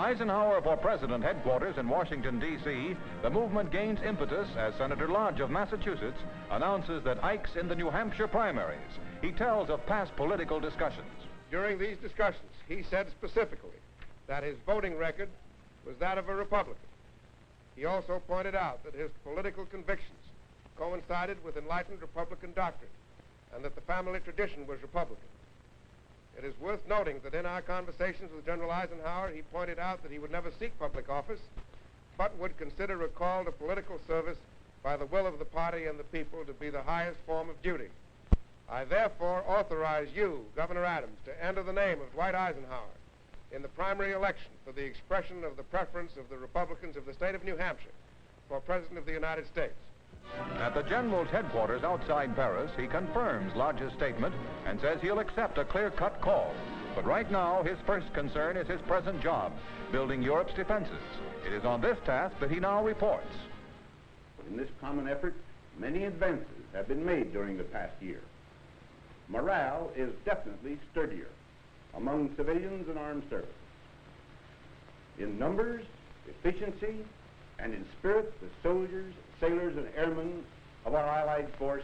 Eisenhower for President headquarters in Washington, D.C., the movement gains impetus as Senator Lodge of Massachusetts announces that Ike's in the New Hampshire primaries. He tells of past political discussions. During these discussions, he said specifically that his voting record was that of a Republican. He also pointed out that his political convictions coincided with enlightened Republican doctrine and that the family tradition was Republican. It is worth noting that in our conversations with General Eisenhower, he pointed out that he would never seek public office, but would consider a call to political service by the will of the party and the people to be the highest form of duty. I therefore authorize you, Governor Adams, to enter the name of Dwight Eisenhower in the primary election for the expression of the preference of the Republicans of the state of New Hampshire for President of the United States. At the General's headquarters outside Paris, he confirms Lodge's statement and says he'll accept a clear-cut call. But right now, his first concern is his present job, building Europe's defenses. It is on this task that he now reports. In this common effort, many advances have been made during the past year. Morale is definitely sturdier among civilians and armed services. In numbers, efficiency, and in spirit, the soldiers, sailors, and airmen of our Allied force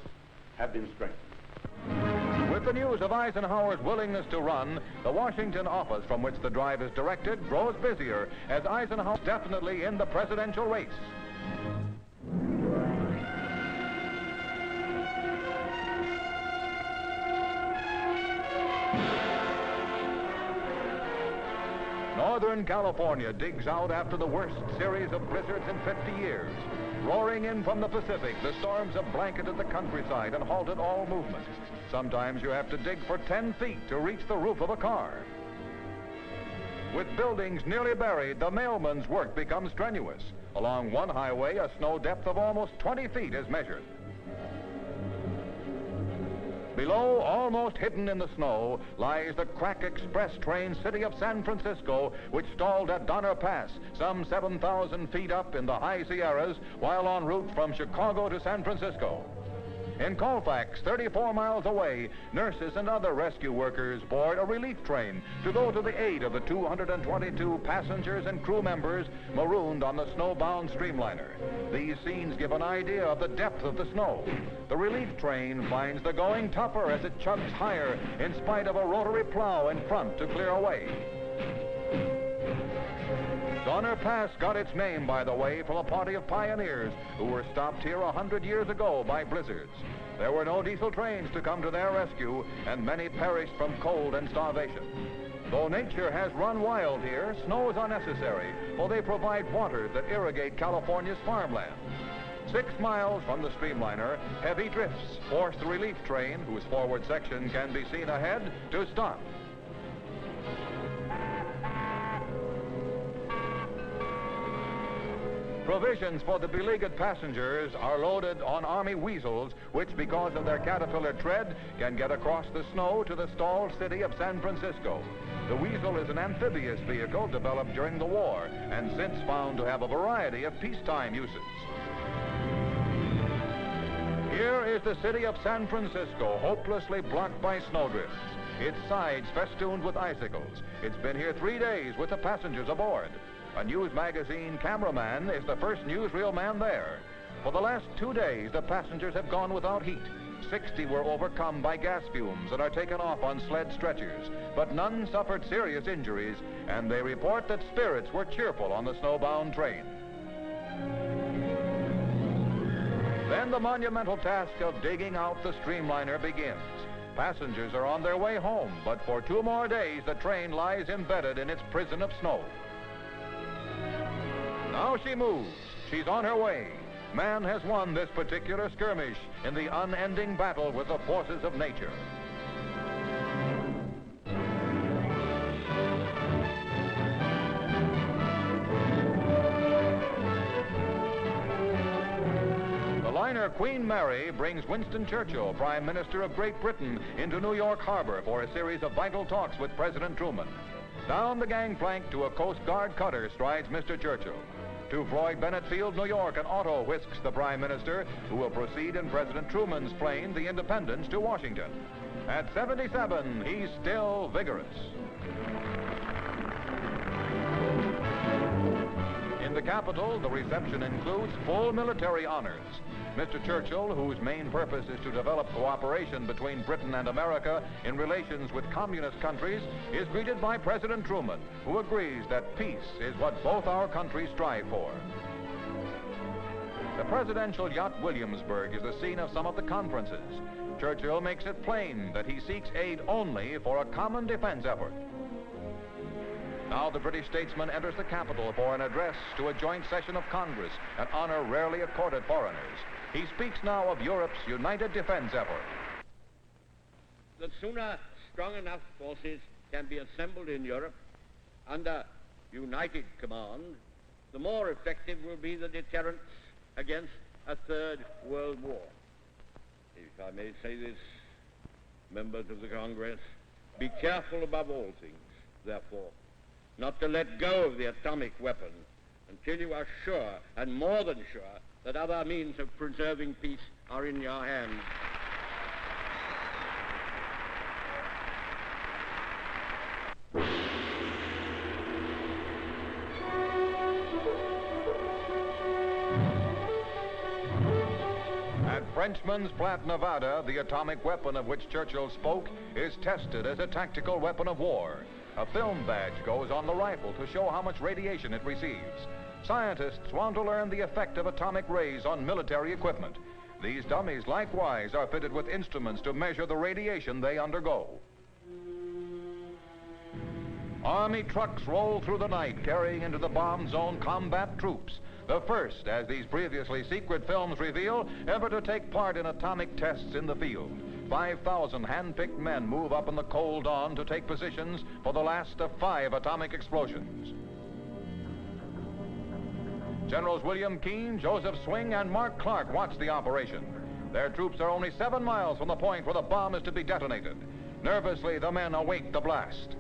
have been strengthened. With the news of Eisenhower's willingness to run, the Washington office from which the drive is directed grows busier as Eisenhower is definitely in the presidential race. Northern California digs out after the worst series of blizzards in 50 years. Roaring in from the Pacific, the storms have blanketed the countryside and halted all movement. Sometimes you have to dig for 10 feet to reach the roof of a car. With buildings nearly buried, the mailman's work becomes strenuous. Along one highway, a snow depth of almost 20 feet is measured. Below, almost hidden in the snow, lies the crack express train city of San Francisco, which stalled at Donner Pass, some 7,000 feet up in the high Sierras, while en route from Chicago to San Francisco. In Colfax, 34 miles away, nurses and other rescue workers board a relief train to go to the aid of the 222 passengers and crew members marooned on the snowbound streamliner. These scenes give an idea of the depth of the snow. The relief train finds the going tougher as it chugs higher in spite of a rotary plow in front to clear a way. Donner Pass got its name, by the way, from a party of pioneers who were stopped here 100 years ago by blizzards. There were no diesel trains to come to their rescue, and many perished from cold and starvation. Though nature has run wild here, snows are necessary, for they provide waters that irrigate California's farmland. 6 miles from the streamliner, heavy drifts force the relief train, whose forward section can be seen ahead, to stop. Provisions for the beleaguered passengers are loaded on Army Weasels, which, because of their caterpillar tread, can get across the snow to the stalled city of San Francisco. The Weasel is an amphibious vehicle developed during the war and since found to have a variety of peacetime uses. Here is the city of San Francisco, hopelessly blocked by snowdrifts, its sides festooned with icicles. It's been here 3 days with the passengers aboard. A news magazine cameraman is the first newsreel man there. For the last 2 days, the passengers have gone without heat. 60 were overcome by gas fumes and are taken off on sled stretchers, but none suffered serious injuries, and they report that spirits were cheerful on the snowbound train. Then the monumental task of digging out the streamliner begins. Passengers are on their way home, but for 2 more days, the train lies embedded in its prison of snow. Now she moves. She's on her way. Man has won this particular skirmish in the unending battle with the forces of nature. The liner Queen Mary brings Winston Churchill, Prime Minister of Great Britain, into New York Harbor for a series of vital talks with President Truman. Down the gangplank to a Coast Guard cutter strides Mr. Churchill. To Floyd Bennett Field, New York, an auto whisks the Prime Minister, who will proceed in President Truman's plane, the Independence, to Washington. At 77, he's still vigorous. capital, the reception includes full military honors. Mr. Churchill, whose main purpose is to develop cooperation between Britain and America in relations with communist countries, is greeted by President Truman, who agrees that peace is what both our countries strive for. The presidential yacht Williamsburg is the scene of some of the conferences. Churchill makes it plain that he seeks aid only for a common defense effort. Now the British statesman enters the Capitol for an address to a joint session of Congress, an honor rarely accorded foreigners. He speaks now of Europe's united defense effort. The sooner strong enough forces can be assembled in Europe under united command, the more effective will be the deterrence against a third world war. If I may say this, members of the Congress, be careful above all things, therefore, not to let go of the atomic weapon until you are sure, and more than sure, that other means of preserving peace are in your hands. At Frenchman's Plant, Nevada, the atomic weapon of which Churchill spoke is tested as a tactical weapon of war. A film badge goes on the rifle to show how much radiation it receives. Scientists want to learn the effect of atomic rays on military equipment. These dummies likewise are fitted with instruments to measure the radiation they undergo. Army trucks roll through the night carrying into the bomb zone combat troops. The first, as these previously secret films reveal, ever to take part in atomic tests in the field. 5,000 hand-picked men move up in the cold dawn to take positions for the last of 5 atomic explosions. Generals William Keane, Joseph Swing, and Mark Clark watch the operation. Their troops are only 7 miles from the point where the bomb is to be detonated. Nervously, the men await the blast.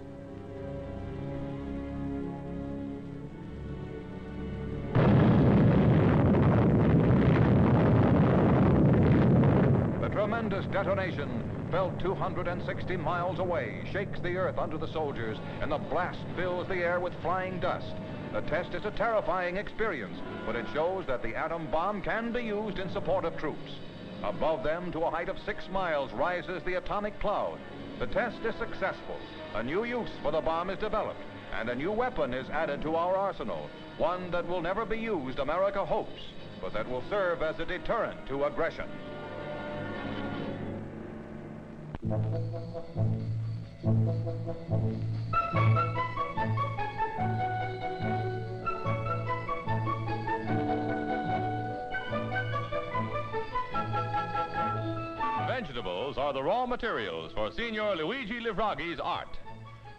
The tremendous detonation, felt 260 miles away, shakes the earth under the soldiers, and the blast fills the air with flying dust. The test is a terrifying experience, but it shows that the atom bomb can be used in support of troops. Above them, to a height of 6 miles, rises the atomic cloud. The test is successful. A new use for the bomb is developed, and a new weapon is added to our arsenal, one that will never be used, America hopes, but that will serve as a deterrent to aggression. Vegetables are the raw materials for Signor Luigi Livraghi's art.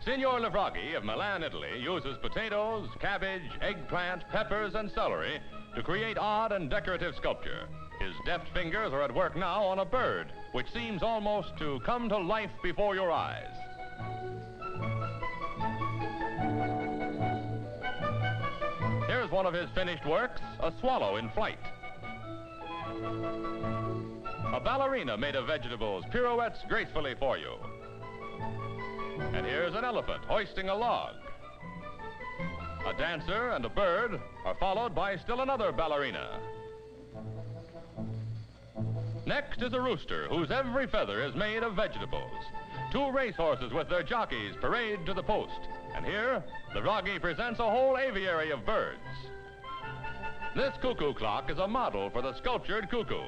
Signor Livraghi of Milan, Italy, uses potatoes, cabbage, eggplant, peppers, and celery to create odd and decorative sculpture. His deft fingers are at work now on a bird, which seems almost to come to life before your eyes. Here's one of his finished works, a swallow in flight. A ballerina made of vegetables pirouettes gracefully for you. And here's an elephant hoisting a log. A dancer and a bird are followed by still another ballerina. Next is a rooster whose every feather is made of vegetables. 2 racehorses with their jockeys parade to the post. And here, Livraghi presents a whole aviary of birds. This cuckoo clock is a model for the sculptured cuckoo.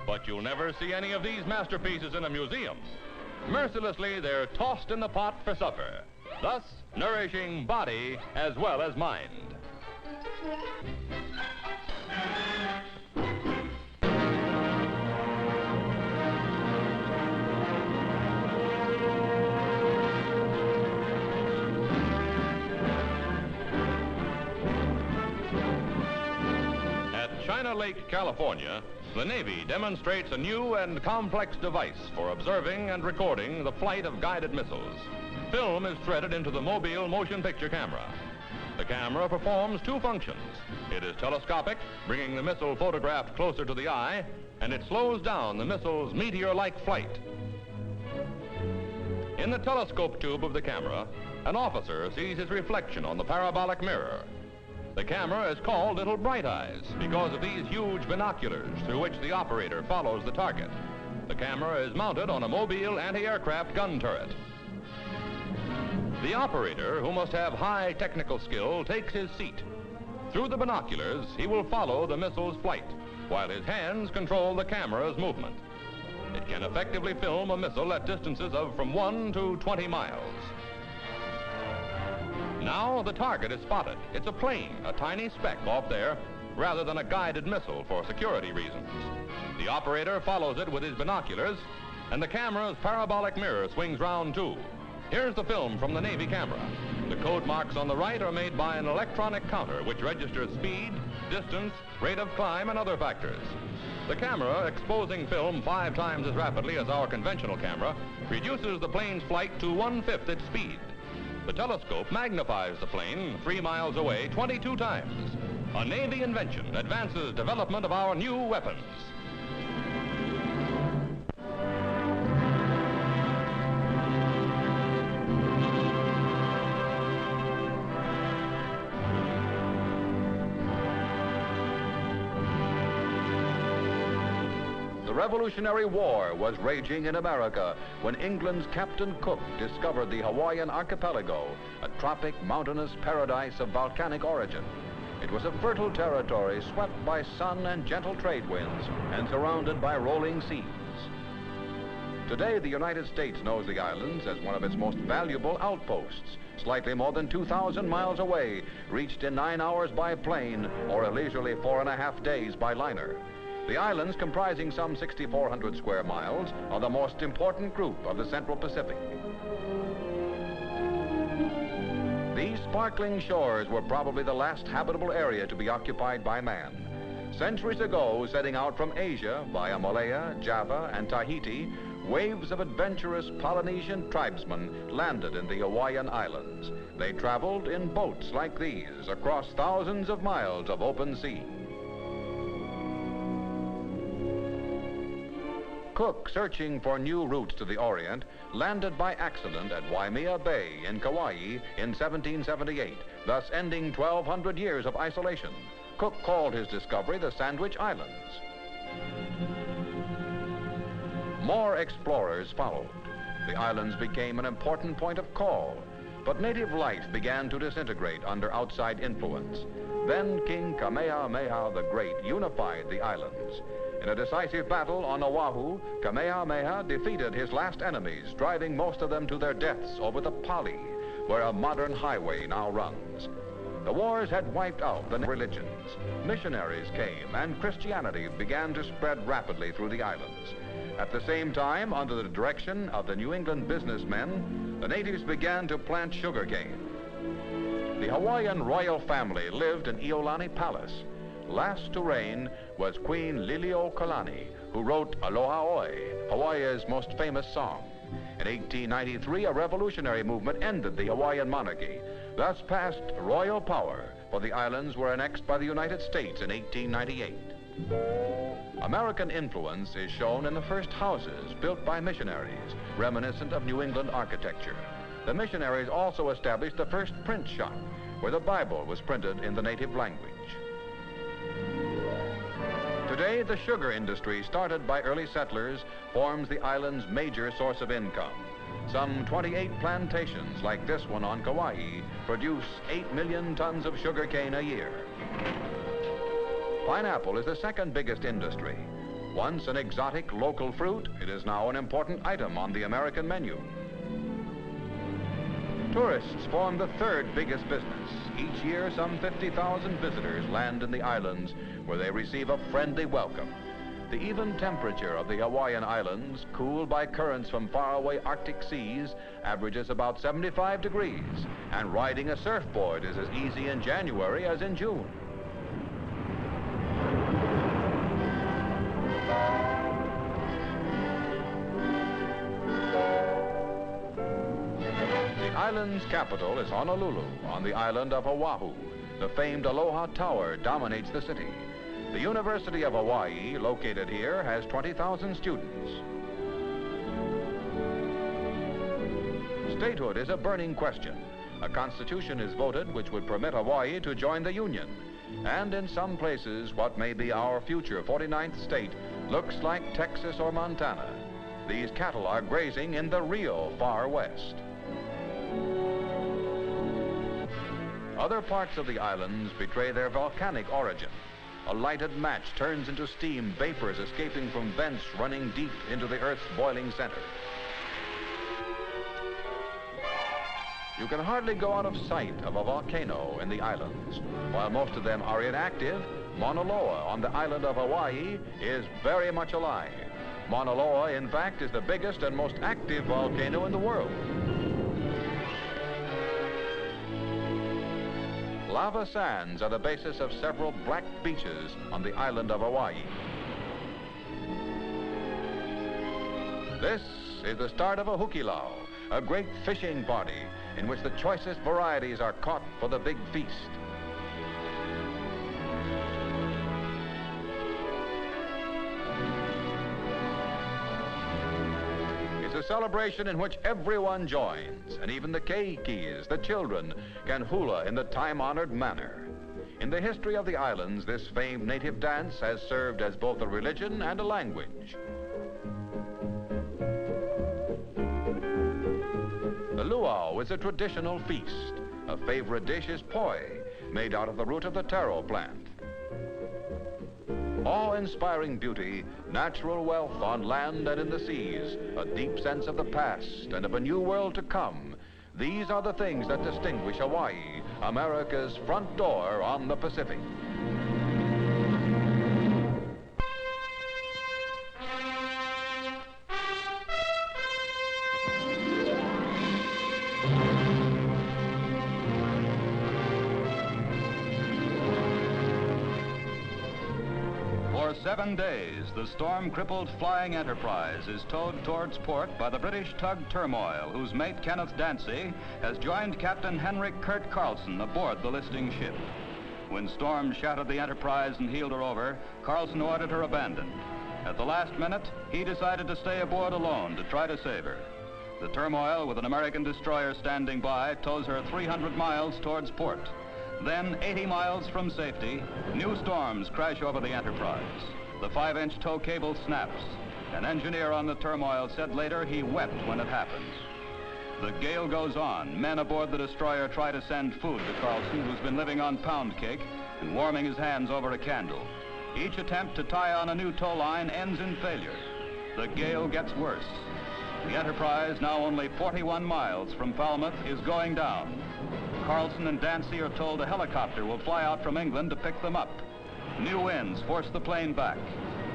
But you'll never see any of these masterpieces in a museum. Mercilessly, they're tossed in the pot for supper, thus nourishing body as well as mind. At China Lake, California, the Navy demonstrates a new and complex device for observing and recording the flight of guided missiles. Film is threaded into the mobile motion picture camera. The camera performs 2 functions. It is telescopic, bringing the missile photographed closer to the eye, and it slows down the missile's meteor-like flight. In the telescope tube of the camera, an officer sees his reflection on the parabolic mirror. The camera is called Little Bright Eyes because of these huge binoculars through which the operator follows the target. The camera is mounted on a mobile anti-aircraft gun turret. The operator, who must have high technical skill, takes his seat. Through the binoculars, he will follow the missile's flight, while his hands control the camera's movement. It can effectively film a missile at distances of from 1 to 20 miles. Now the target is spotted. It's a plane, a tiny speck off there, rather than a guided missile for security reasons. The operator follows it with his binoculars, and the camera's parabolic mirror swings round too. Here's the film from the Navy camera. The code marks on the right are made by an electronic counter which registers speed, distance, rate of climb, and other factors. The camera, exposing film 5 times as rapidly as our conventional camera, reduces the plane's flight to 1/5 its speed. The telescope magnifies the plane 3 miles away 22 times. A Navy invention advances development of our new weapons. The Revolutionary War was raging in America when England's Captain Cook discovered the Hawaiian archipelago, a tropic mountainous paradise of volcanic origin. It was a fertile territory swept by sun and gentle trade winds and surrounded by rolling seas. Today, the United States knows the islands as one of its most valuable outposts, slightly more than 2,000 miles away, reached in 9 hours by plane or a leisurely 4.5 days by liner. The islands, comprising some 6,400 square miles, are the most important group of the Central Pacific. These sparkling shores were probably the last habitable area to be occupied by man. Centuries ago, setting out from Asia via Malaya, Java, and Tahiti, waves of adventurous Polynesian tribesmen landed in the Hawaiian Islands. They traveled in boats like these across thousands of miles of open sea. Cook, searching for new routes to the Orient, landed by accident at Waimea Bay in Kauai in 1778, thus ending 1,200 years of isolation. Cook called his discovery the Sandwich Islands. More explorers followed. The islands became an important point of call, but native life began to disintegrate under outside influence. Then King Kamehameha the Great unified the islands. In a decisive battle on Oahu, Kamehameha defeated his last enemies, driving most of them to their deaths over the Pali, where a modern highway now runs. The wars had wiped out the religions. Missionaries came, and Christianity began to spread rapidly through the islands. At the same time, under the direction of the New England businessmen, the natives began to plant sugarcane. The Hawaiian royal family lived in Iolani Palace. Last to reign was Queen Liliuokalani, who wrote Aloha Oi, Hawaii's most famous song. In 1893, a revolutionary movement ended the Hawaiian monarchy, thus passed royal power, for the islands were annexed by the United States in 1898. American influence is shown in the first houses built by missionaries, reminiscent of New England architecture. The missionaries also established the first print shop, where the Bible was printed in the native language. Today, the sugar industry, started by early settlers, forms the island's major source of income. Some 28 plantations, like this one on Kauai, produce 8 million tons of sugar cane a year. Pineapple is the second biggest industry. Once an exotic local fruit, it is now an important item on the American menu. Tourists form the third biggest business. Each year, some 50,000 visitors land in the islands, where they receive a friendly welcome. The even temperature of the Hawaiian Islands, cooled by currents from faraway Arctic seas, averages about 75 degrees, and riding a surfboard is as easy in January as in June. The island's capital is Honolulu, on the island of Oahu. The famed Aloha Tower dominates the city. The University of Hawaii, located here, has 20,000 students. Statehood is a burning question. A constitution is voted which would permit Hawaii to join the Union. And in some places, what may be our future 49th state looks like Texas or Montana. These cattle are grazing in the real Far West. Other parts of the islands betray their volcanic origin. A lighted match turns into steam vapors escaping from vents running deep into the Earth's boiling center. You can hardly go out of sight of a volcano in the islands. While most of them are inactive, Mauna Loa on the island of Hawaii is very much alive. Mauna Loa, in fact, is the biggest and most active volcano in the world. Lava sands are the basis of several black beaches on the island of Hawaii. This is the start of a hukilau, a great fishing party in which the choicest varieties are caught for the big feast. It's a celebration in which everyone joins, and even the keikis, the children, can hula in the time-honored manner. In the history of the islands, this famed native dance has served as both a religion and a language. The luau is a traditional feast. A favorite dish is poi, made out of the root of the taro plant. Awe-inspiring beauty, natural wealth on land and in the seas, a deep sense of the past and of a new world to come. These are the things that distinguish Hawaii, America's front door on the Pacific. For 7 days, the storm-crippled Flying Enterprise is towed towards port by the British tug Turmoil, whose mate, Kenneth Dancy, has joined Captain Henrik Kurt Carlson aboard the listing ship. When storms shattered the Enterprise and heeled her over, Carlson ordered her abandoned. At the last minute, he decided to stay aboard alone to try to save her. The Turmoil, with an American destroyer standing by, tows her 300 miles towards port. Then, 80 miles from safety, new storms crash over the Enterprise. The 5-inch tow cable snaps. An engineer on the Turmoil said later he wept when it happened. The gale goes on. Men aboard the destroyer try to send food to Carlson, who's been living on pound cake and warming his hands over a candle. Each attempt to tie on a new tow line ends in failure. The gale gets worse. The Enterprise, now only 41 miles from Falmouth, is going down. Carlson and Dancy are told a helicopter will fly out from England to pick them up. New winds force the plane back.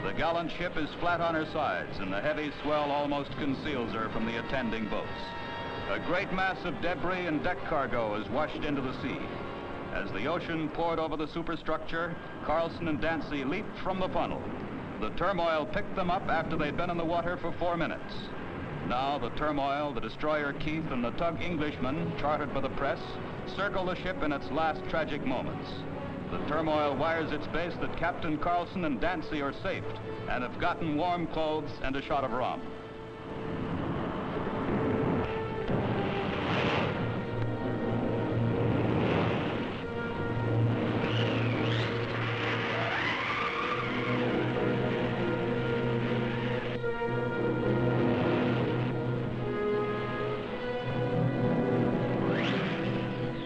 The gallant ship is flat on her sides, and the heavy swell almost conceals her from the attending boats. A great mass of debris and deck cargo is washed into the sea. As the ocean poured over the superstructure, Carlson and Dancy leaped from the funnel. The Turmoil picked them up after they'd been in the water for 4 minutes. Now the Turmoil, the destroyer Keith, and the tug Englishman, chartered by the press, circle the ship in its last tragic moments. The Turmoil wires its base that Captain Carlson and Dancy are saved and have gotten warm clothes and a shot of rum.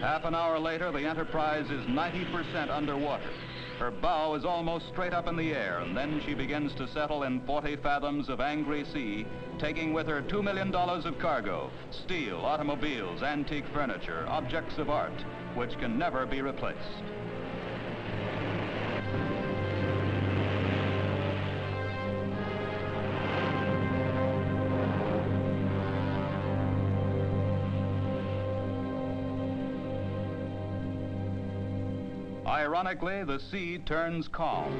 Half an hour later, the Enterprise is 90% underwater. Her bow is almost straight up in the air, and then she begins to settle in 40 fathoms of angry sea, taking with her $2 million of cargo, steel, automobiles, antique furniture, objects of art, which can never be replaced. Ironically, the sea turns calm.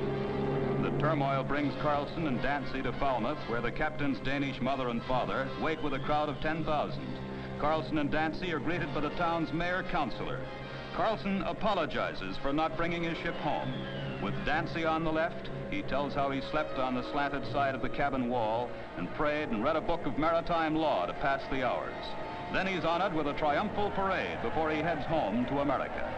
The Turmoil brings Carlson and Dancy to Falmouth, where the captain's Danish mother and father wait with a crowd of 10,000. Carlson and Dancy are greeted by the town's mayor-councilor. Carlson apologizes for not bringing his ship home. With Dancy on the left, he tells how he slept on the slanted side of the cabin wall and prayed and read a book of maritime law to pass the hours. Then he's honored with a triumphal parade before he heads home to America.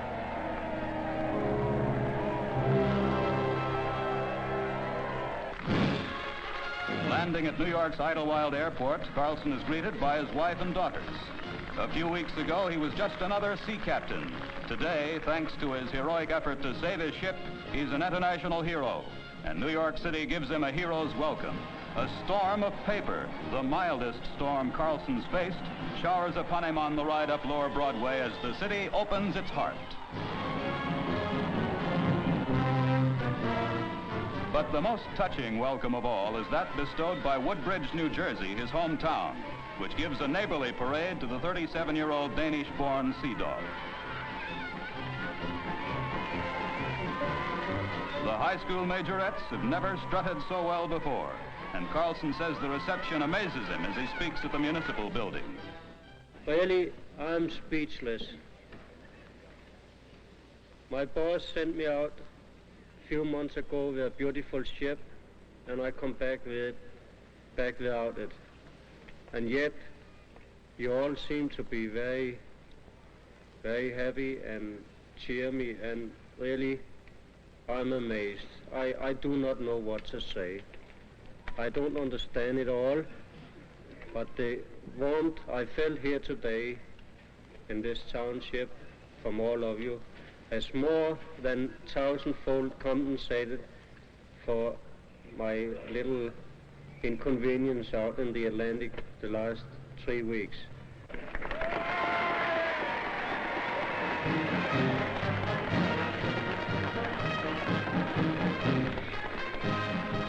Landing at New York's Idlewild Airport, Carlson is greeted by his wife and daughters. A few weeks ago, he was just another sea captain. Today, thanks to his heroic effort to save his ship, he's an international hero. And New York City gives him a hero's welcome. A storm of paper, the mildest storm Carlson's faced, showers upon him on the ride up Lower Broadway as the city opens its heart. But the most touching welcome of all is that bestowed by Woodbridge, New Jersey, his hometown, which gives a neighborly parade to the 37-year-old Danish-born sea dog. The high school majorettes have never strutted so well before, and Carlson says the reception amazes him as he speaks at the municipal building. Really, I'm speechless. My boss sent me out a few months ago with a beautiful ship, and I come back without it. And yet, you all seem to be very, very happy and cheer me, and really, I'm amazed. I do not know what to say. I don't understand it all, but the warmth I felt here today in this township from all of you has more than 1,000-fold compensated for my little inconvenience out in the Atlantic the last 3 weeks.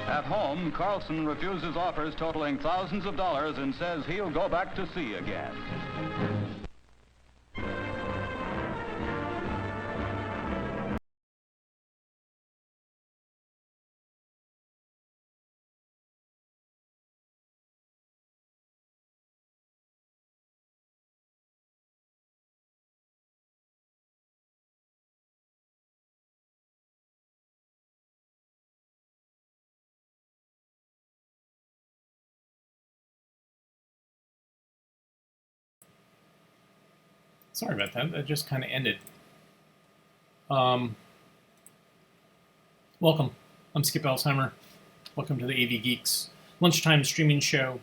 At home, Carlson refuses offers totaling thousands of dollars and says he'll go back to sea again. Sorry about that. That just kind of ended. Welcome. I'm Skip Alzheimer. Welcome to the AV Geeks lunchtime streaming show.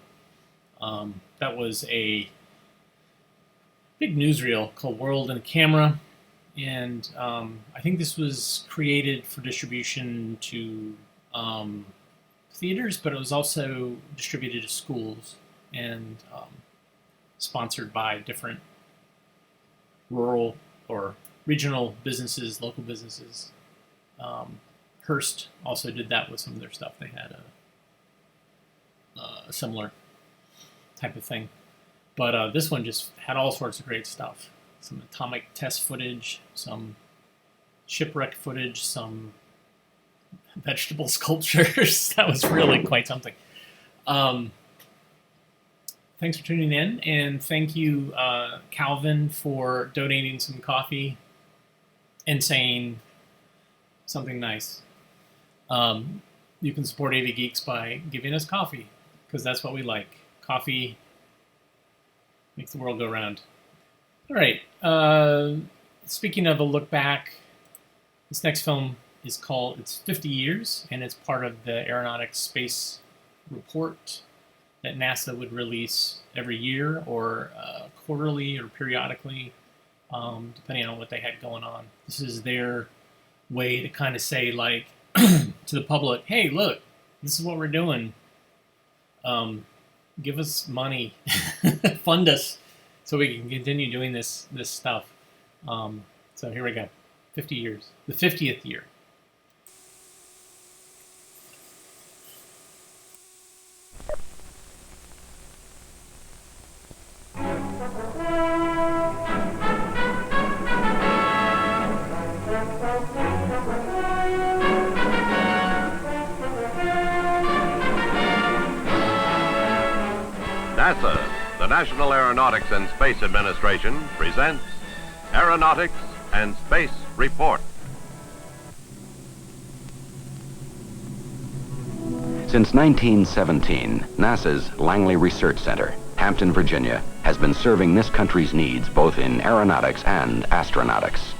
That was a big newsreel called World in a Camera. And I think this was created for distribution to theaters, but it was also distributed to schools and sponsored by different rural or regional businesses, local businesses. Hearst also did that with some of their stuff. They had a similar type of thing. But this one just had all sorts of great stuff. Some atomic test footage, some shipwreck footage, some vegetable sculptures. That was really quite something. Thanks for tuning in, and thank you, Calvin, for donating some coffee and saying something nice. You can support AV Geeks by giving us coffee, because that's what we like. Coffee makes the world go round. All right. Speaking of a look back, this next film is called, it's 50 Years, and it's part of the Aeronautics Space Report that NASA would release every year or quarterly or periodically, depending on what they had going on. This is their way to kind of say, like, to the public, hey, look, this is what we're doing. Give us money, fund us, so we can continue doing this stuff. So here we go, 50 years, the 50th year. NASA, the National Aeronautics and Space Administration, presents Aeronautics and Space Report. Since 1917, NASA's Langley Research Center, Hampton, Virginia, has been serving this country's needs both in aeronautics and astronautics.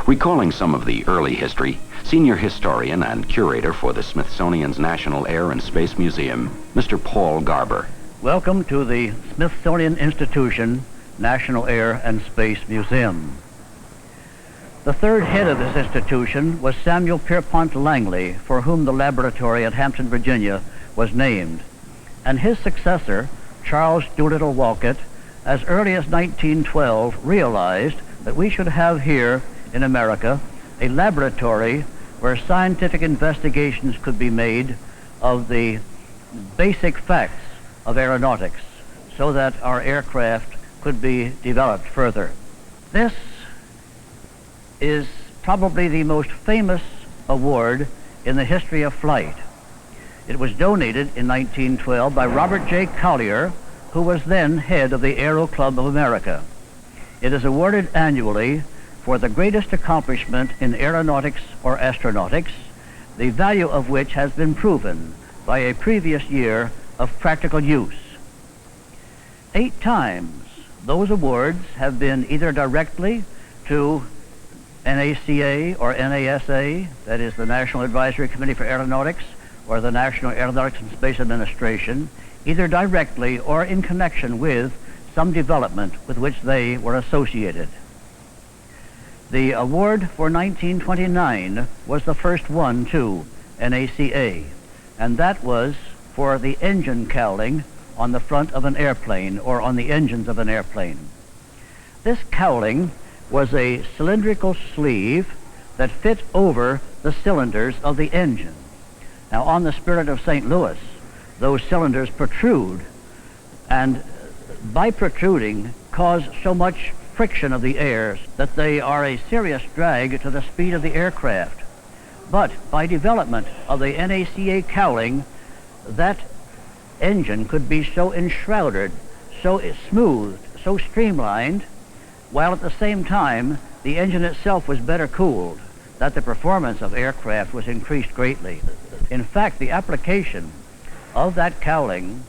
Recalling some of the early history, senior historian and curator for the Smithsonian's National Air and Space Museum, Mr. Paul Garber. Welcome to the Smithsonian Institution National Air and Space Museum. The third head of this institution was Samuel Pierpont Langley, for whom the laboratory at Hampton, Virginia, was named, and his successor, Charles Doolittle Walcott, as early as 1912 realized that we should have here in America a laboratory where scientific investigations could be made of the basic facts of aeronautics so that our aircraft could be developed further. This is probably the most famous award in the history of flight. It was donated in 1912 by Robert J. Collier, who was then head of the Aero Club of America. It is awarded annually for the greatest accomplishment in aeronautics or astronautics, the value of which has been proven by a previous year of practical use. 8 times those awards have been either directly to NACA or NASA, that is the National Advisory Committee for Aeronautics, or the National Aeronautics and Space Administration, either directly or in connection with some development with which they were associated. The award for 1929 was the first one to NACA, and that was for the engine cowling on the front of an airplane or on the engines of an airplane. This cowling was a cylindrical sleeve that fit over the cylinders of the engine. Now, on the Spirit of St. Louis, those cylinders protrude, and by protruding cause so much friction of the air that they are a serious drag to the speed of the aircraft. But by development of the NACA cowling, that engine could be so enshrouded, so smoothed, so streamlined, while at the same time the engine itself was better cooled, that the performance of aircraft was increased greatly. In fact, the application of that cowling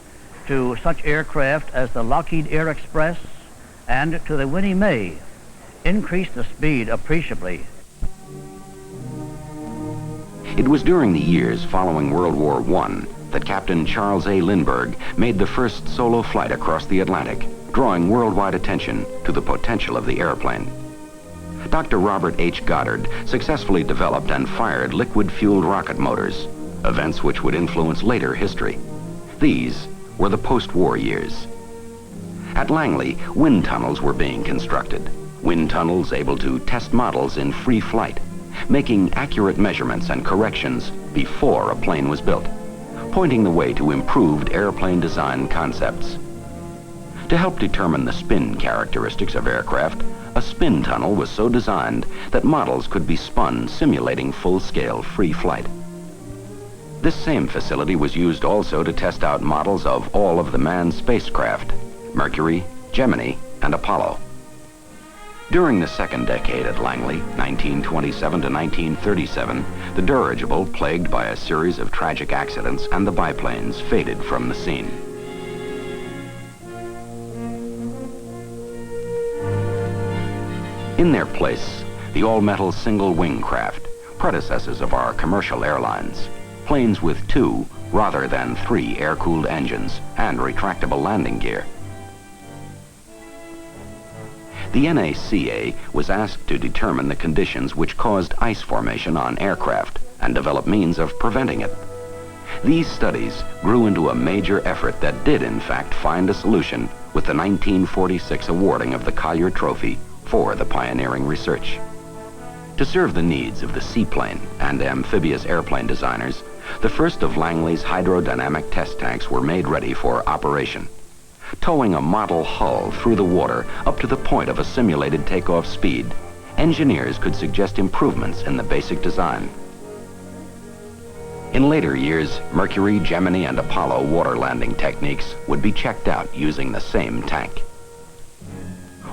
to such aircraft as the Lockheed Air Express and to the Winnie Mae increased the speed appreciably. It was during the years following World War I that Captain Charles A. Lindbergh made the first solo flight across the Atlantic, drawing worldwide attention to the potential of the airplane. Dr. Robert H. Goddard successfully developed and fired liquid-fueled rocket motors, events which would influence later history. These were the post-war years. At Langley, wind tunnels were being constructed, wind tunnels able to test models in free flight, making accurate measurements and corrections before a plane was built, pointing the way to improved airplane design concepts. To help determine the spin characteristics of aircraft, a spin tunnel was so designed that models could be spun simulating full-scale free flight. This same facility was used also to test out models of all of the manned spacecraft, Mercury, Gemini, and Apollo. During the second decade at Langley, 1927 to 1937, the dirigible, plagued by a series of tragic accidents, and the biplanes faded from the scene. In their place, the all-metal single-wing craft, predecessors of our commercial airlines, planes with 2 rather than 3 air-cooled engines and retractable landing gear. The NACA was asked to determine the conditions which caused ice formation on aircraft and develop means of preventing it. These studies grew into a major effort that did in fact find a solution with the 1946 awarding of the Collier Trophy for the pioneering research. To serve the needs of the seaplane and amphibious airplane designers, the first of Langley's hydrodynamic test tanks were made ready for operation. Towing a model hull through the water up to the point of a simulated takeoff speed, engineers could suggest improvements in the basic design. In later years, Mercury, Gemini, and Apollo water landing techniques would be checked out using the same tank.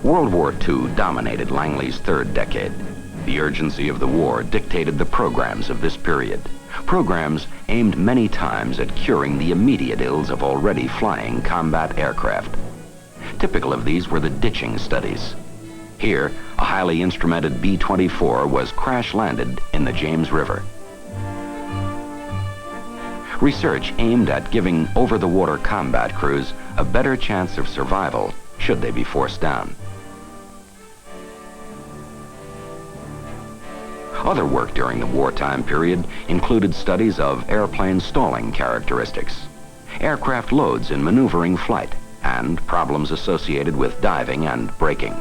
World War II dominated Langley's third decade. The urgency of the war dictated the programs of this period. Programs aimed many times at curing the immediate ills of already flying combat aircraft. Typical of these were the ditching studies. Here, a highly instrumented B-24 was crash-landed in the James River. Research aimed at giving over-the-water combat crews a better chance of survival should they be forced down. Other work during the wartime period included studies of airplane stalling characteristics, aircraft loads in maneuvering flight, and problems associated with diving and braking.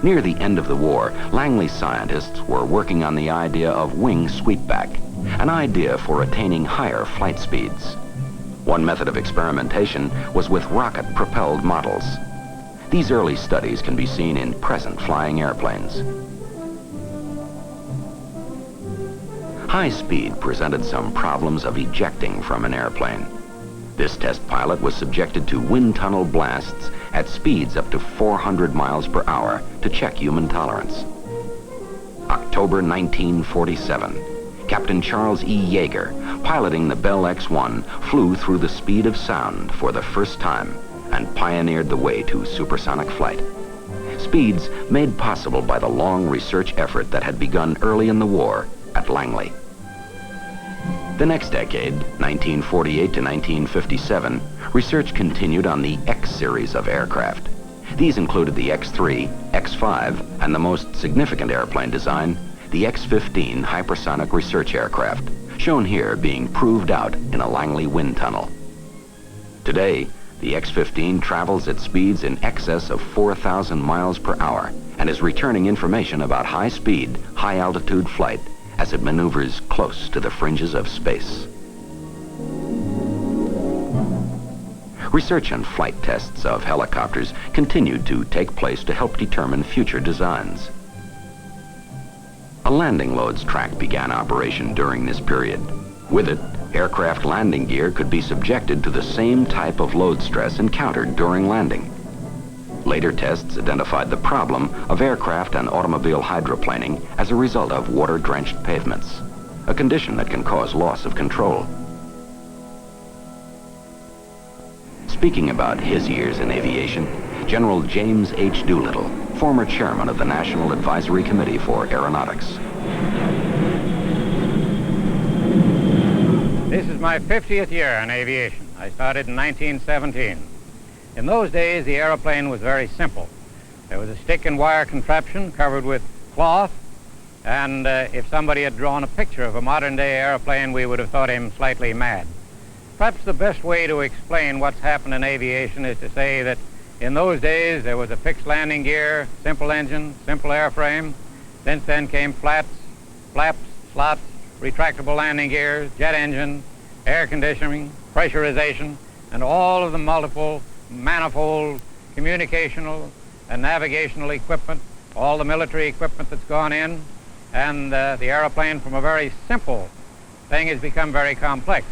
Near the end of the war, Langley scientists were working on the idea of wing sweepback, an idea for attaining higher flight speeds. One method of experimentation was with rocket-propelled models. These early studies can be seen in present flying airplanes. High speed presented some problems of ejecting from an airplane. This test pilot was subjected to wind tunnel blasts at speeds up to 400 miles per hour to check human tolerance. October 1947, Captain Charles E. Yeager, piloting the Bell X-1, flew through the speed of sound for the first time and pioneered the way to supersonic flight. Speeds made possible by the long research effort that had begun early in the war at Langley. The next decade, 1948 to 1957, research continued on the X series of aircraft. These included the X-3, X-5, and the most significant airplane design, the X-15 hypersonic research aircraft, shown here being proved out in a Langley wind tunnel. Today, the X-15 travels at speeds in excess of 4,000 miles per hour and is returning information about high-speed, high-altitude flight as it maneuvers close to the fringes of space. Research and flight tests of helicopters continued to take place to help determine future designs. A landing loads track began operation during this period. With it, aircraft landing gear could be subjected to the same type of load stress encountered during landing. Later tests identified the problem of aircraft and automobile hydroplaning as a result of water-drenched pavements, a condition that can cause loss of control. Speaking about his years in aviation, General James H. Doolittle, former chairman of the National Advisory Committee for Aeronautics. This is my 50th year in aviation. I started in 1917. In those days, the airplane was very simple. There was a stick and wire contraption covered with cloth, and if somebody had drawn a picture of a modern-day airplane, we would have thought him slightly mad. Perhaps the best way to explain what's happened in aviation is to say that in those days, there was a fixed landing gear, simple engine, simple airframe. Since then came flaps, slots, retractable landing gears, jet engine, air conditioning, pressurization, and all of the multiple, manifold, communicational and navigational equipment, all the military equipment that's gone in, and the airplane from a very simple thing has become very complex.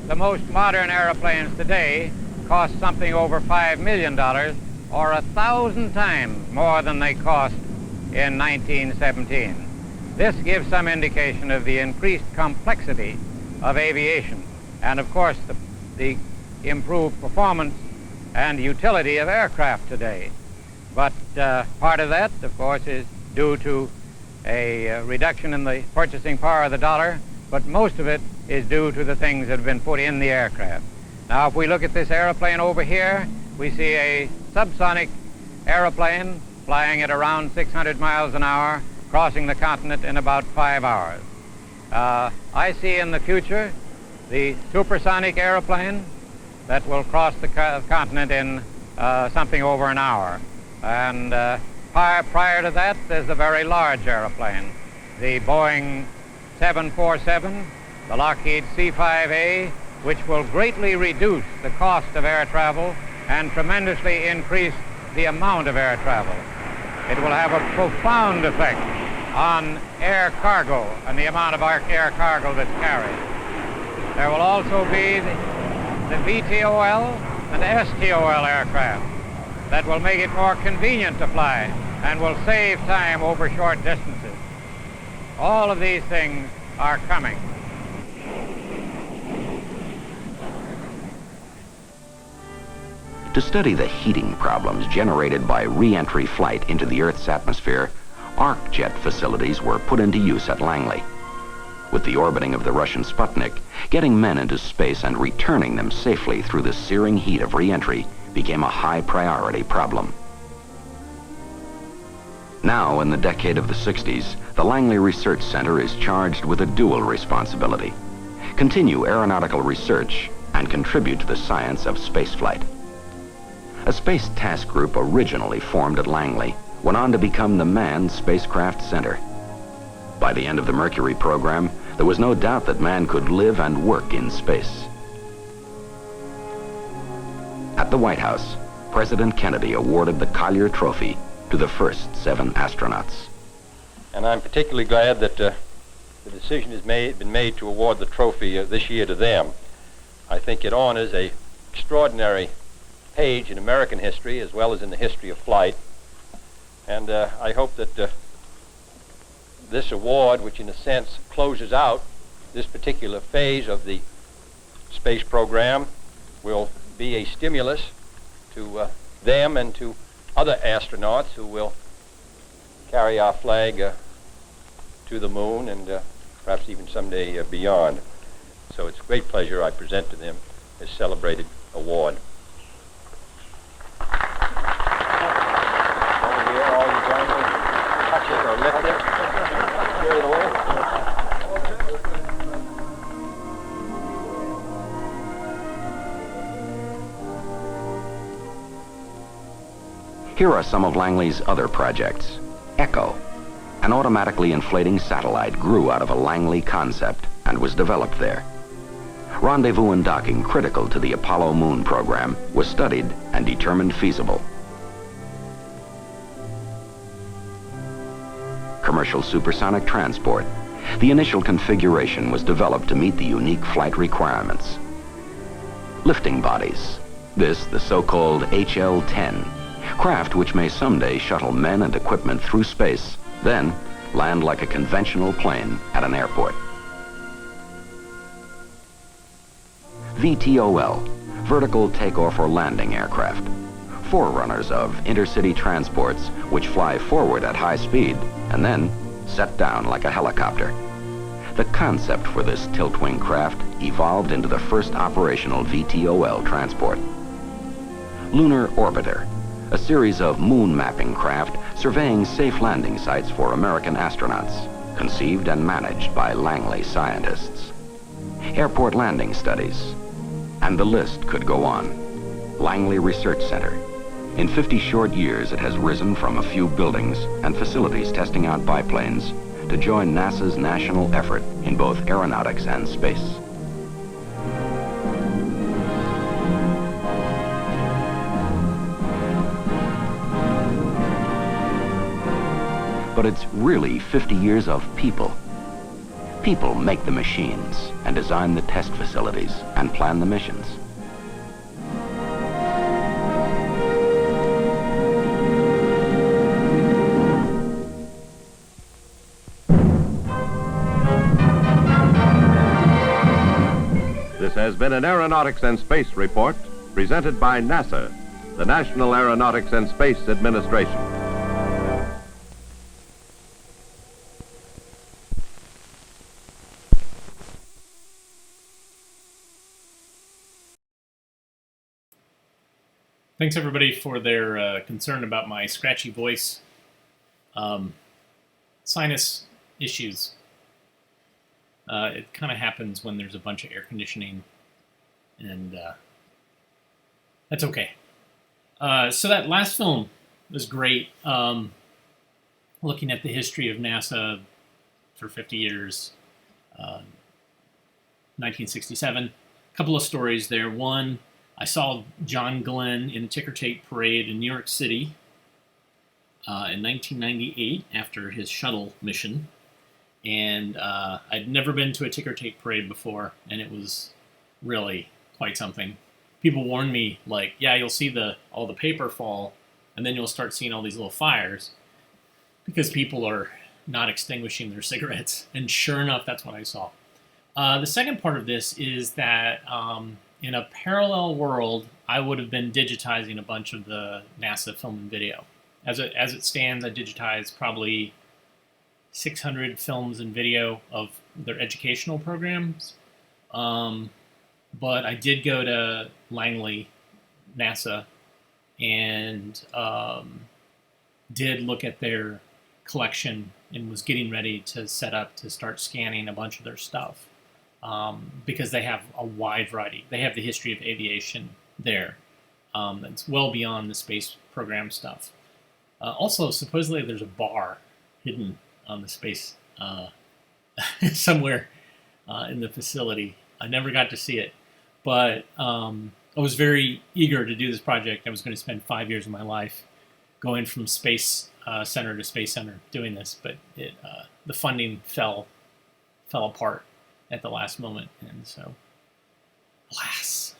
The most modern airplanes today cost something over $5 million, or 1,000 times more than they cost in 1917. This gives some indication of the increased complexity of aviation and, of course, the improved performance and utility of aircraft today. But part of that, of course, is due to a reduction in the purchasing power of the dollar, but most of it is due to the things that have been put in the aircraft. Now, if we look at this airplane over here, we see a subsonic airplane flying at around 600 miles an hour, crossing the continent in about 5 hours. I see in the future the supersonic airplane that will cross the continent in something over an hour. And prior to that, there's the very large airplane, the Boeing 747, the Lockheed C-5A, which will greatly reduce the cost of air travel and tremendously increase the amount of air travel. It will have a profound effect on air cargo and the amount of air cargo that's carried. There will also be the VTOL and STOL aircraft that will make it more convenient to fly and will save time over short distances. All of these things are coming. To study the heating problems generated by re-entry flight into the Earth's atmosphere, arc jet facilities were put into use at Langley. With the orbiting of the Russian Sputnik, getting men into space and returning them safely through the searing heat of re-entry became a high priority problem. Now, in the decade of the 60s, the Langley Research Center is charged with a dual responsibility: continue aeronautical research and contribute to the science of spaceflight. A space task group originally formed at Langley went on to become the Manned Spacecraft Center. By the end of the Mercury program, there was no doubt that man could live and work in space. At the White House, President Kennedy awarded the Collier Trophy to the first 7 astronauts. And I'm particularly glad that the decision has been made to award the trophy this year to them. I think it honors an extraordinary page in American history as well as in the history of flight. And I hope that this award, which in a sense closes out this particular phase of the space program, will be a stimulus to them and to other astronauts who will carry our flag to the moon and perhaps even someday beyond. So it's a great pleasure I present to them this celebrated award. Over here, all you going to touch it or lift it, carry it away. Here are some of Langley's other projects. Echo, an automatically inflating satellite, grew out of a Langley concept and was developed there. Rendezvous and docking, critical to the Apollo moon program, was studied and determined feasible. Commercial supersonic transport. The initial configuration was developed to meet the unique flight requirements. Lifting bodies. This, the so-called HL-10, craft which may someday shuttle men and equipment through space, then land like a conventional plane at an airport. VTOL, vertical takeoff or landing aircraft, forerunners of intercity transports which fly forward at high speed and then set down like a helicopter. The concept for this tilt-wing craft evolved into the first operational VTOL transport. Lunar Orbiter, a series of moon mapping craft surveying safe landing sites for American astronauts, conceived and managed by Langley scientists. Airport landing studies. And the list could go on. Langley Research Center. In 50 short years, it has risen from a few buildings and facilities testing out biplanes to join NASA's national effort in both aeronautics and space. But it's really 50 years of people. People make the machines and design the test facilities and plan the missions. This has been an Aeronautics and Space Report presented by NASA, the National Aeronautics and Space Administration. Thanks everybody for their concern about my scratchy voice. Sinus issues. It kind of happens when there's a bunch of air conditioning, and that's okay. So that last film was great. Looking at the history of NASA for 50 years, 1967. A couple of stories there. One, I saw John Glenn in a ticker tape parade in New York City in 1998 after his shuttle mission. And I'd never been to a ticker tape parade before, and it was really quite something. People warned me, like, yeah, you'll see all the paper fall, and then you'll start seeing all these little fires. because people are not extinguishing their cigarettes. And sure enough, that's what I saw. The second part of this is that in a parallel world, I would have been digitizing a bunch of the NASA film and video. As it stands, I digitized probably 600 films and video of their educational programs. But I did go to Langley, NASA, and did look at their collection and was getting ready to set up to start scanning a bunch of their stuff, because they have a wide variety. They have the history of aviation there. It's well beyond the space program stuff. Also, supposedly there's a bar hidden on the space somewhere in the facility. I never got to see it, but I was very eager to do this project. I was going to spend 5 years of my life going from space center to space center doing this, but the funding fell apart at the last moment, and so alas.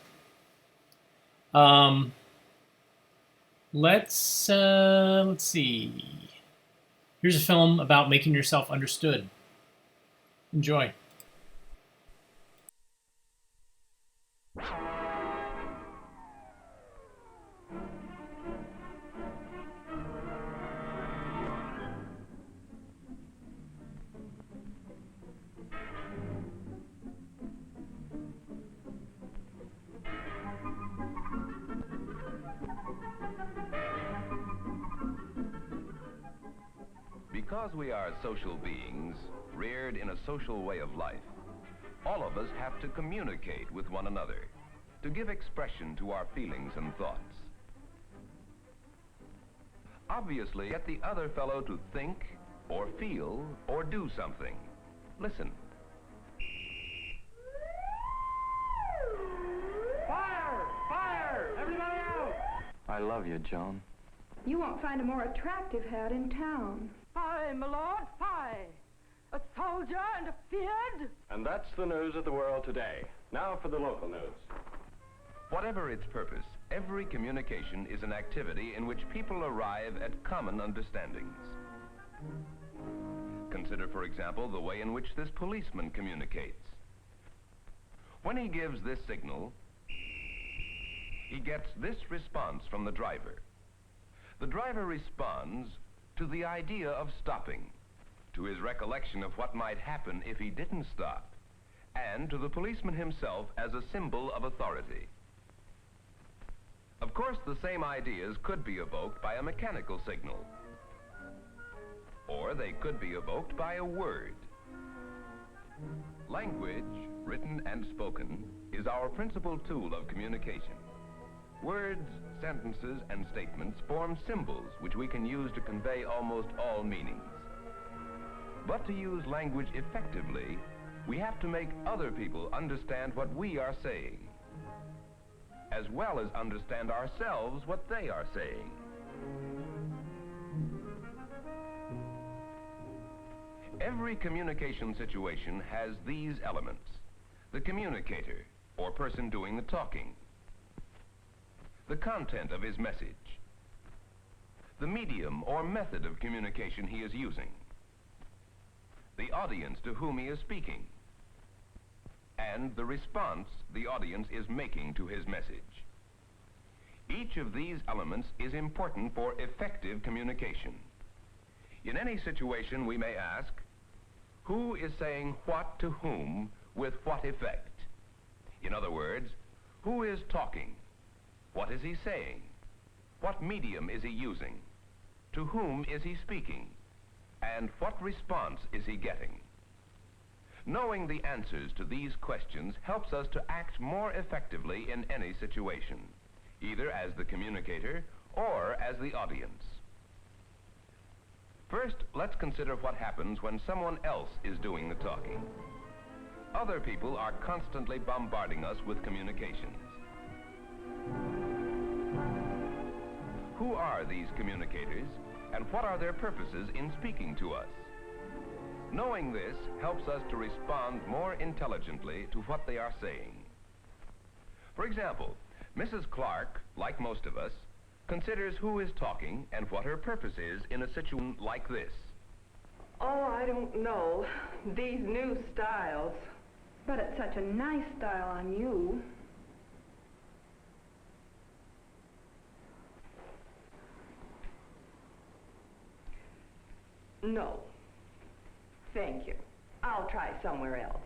Let's see. Here's a film about making yourself understood. Enjoy. Because we are social beings, reared in a social way of life, all of us have to communicate with one another, to give expression to our feelings and thoughts. Obviously, get the other fellow to think, or feel, or do something. Listen. Fire! Fire! Everybody out! I love you, Joan. You won't find a more attractive hat in town. Fie, my lord, fie! A soldier and a feared? And that's the news of the world today. Now for the local news. Whatever its purpose, every communication is an activity in which people arrive at common understandings. Consider, for example, the way in which this policeman communicates. When he gives this signal, he gets this response from the driver. The driver responds to the idea of stopping, to his recollection of what might happen if he didn't stop, and to the policeman himself as a symbol of authority. Of course, the same ideas could be evoked by a mechanical signal, or they could be evoked by a word. Language, written and spoken, is our principal tool of communication. Words, sentences, and statements form symbols which we can use to convey almost all meanings. But to use language effectively, we have to make other people understand what we are saying, as well as understand ourselves what they are saying. Every communication situation has these elements: the communicator, or person doing the talking; the content of his message; the medium or method of communication he is using; the audience to whom he is speaking; and the response the audience is making to his message. Each of these elements is important for effective communication. In any situation, we may ask, who is saying what to whom with what effect? In other words, who is talking? What is he saying? What medium is he using? To whom is he speaking? And what response is he getting? Knowing the answers to these questions helps us to act more effectively in any situation, either as the communicator or as the audience. First, let's consider what happens when someone else is doing the talking. Other people are constantly bombarding us with communications. Who are these communicators, and what are their purposes in speaking to us? Knowing this helps us to respond more intelligently to what they are saying. For example, Mrs. Clark, like most of us, considers who is talking and what her purpose is in a situation like this. Oh, I don't know. These new styles. But it's such a nice style on you. No. Thank you. I'll try somewhere else.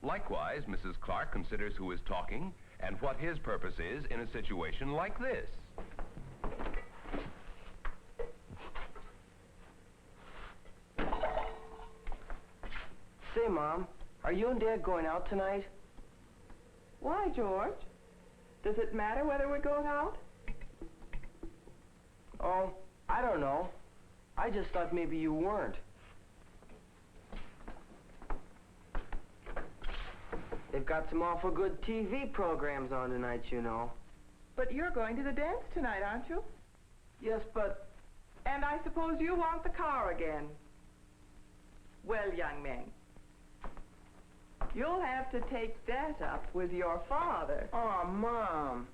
Likewise, Mrs. Clark considers who is talking and what his purpose is in a situation like this. Say, Mom, are you and Dad going out tonight? Why, George? Does it matter whether we're going out? Oh, I don't know. I just thought maybe you weren't. They've got some awful good TV programs on tonight, you know. But you're going to the dance tonight, aren't you? Yes, but... And I suppose you want the car again. Well, young man, you'll have to take that up with your father. Oh, Mom.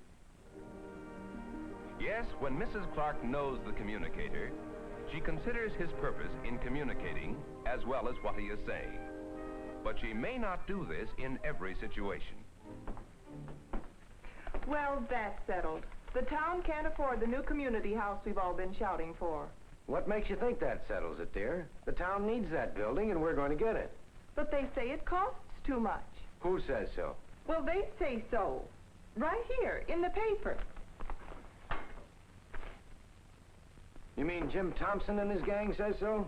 Yes, when Mrs. Clark knows the communicator, she considers his purpose in communicating as well as what he is saying. But she may not do this in every situation. Well, that's settled. The town can't afford the new community house we've all been shouting for. What makes you think that settles it, dear? The town needs that building, and we're going to get it. But they say it costs too much. Who says so? Well, they say so. Right here, in the paper. You mean Jim Thompson and his gang says so?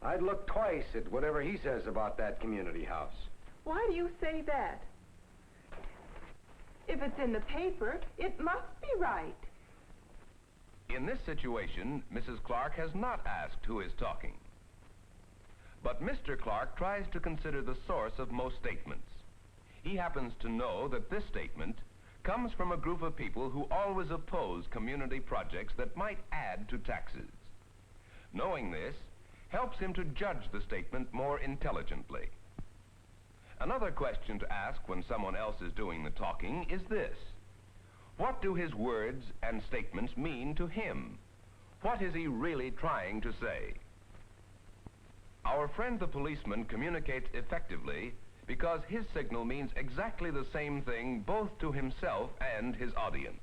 I'd look twice at whatever he says about that community house. Why do you say that? If it's in the paper, it must be right. In this situation, Mrs. Clark has not asked who is talking. But Mr. Clark tries to consider the source of most statements. He happens to know that this statement comes from a group of people who always oppose community projects that might add to taxes. Knowing this helps him to judge the statement more intelligently. Another question to ask when someone else is doing the talking is this: what do his words and statements mean to him? What is he really trying to say? Our friend the policeman communicates effectively because his signal means exactly the same thing both to himself and his audience.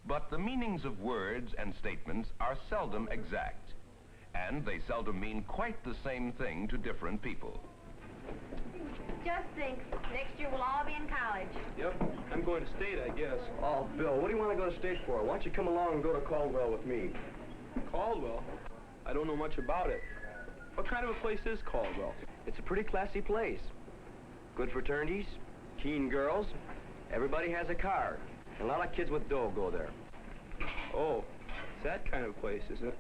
But the meanings of words and statements are seldom exact, and they seldom mean quite the same thing to different people. Just think, next year we'll all be in college. Yep, I'm going to state, I guess. Oh, Bill, what do you want to go to state for? Why don't you come along and go to Caldwell with me? Caldwell? I don't know much about it. What kind of a place is Caldwell? It's a pretty classy place. Good fraternities, keen girls, everybody has a car. And a lot of kids with dough go there. Oh, it's that kind of place, is it?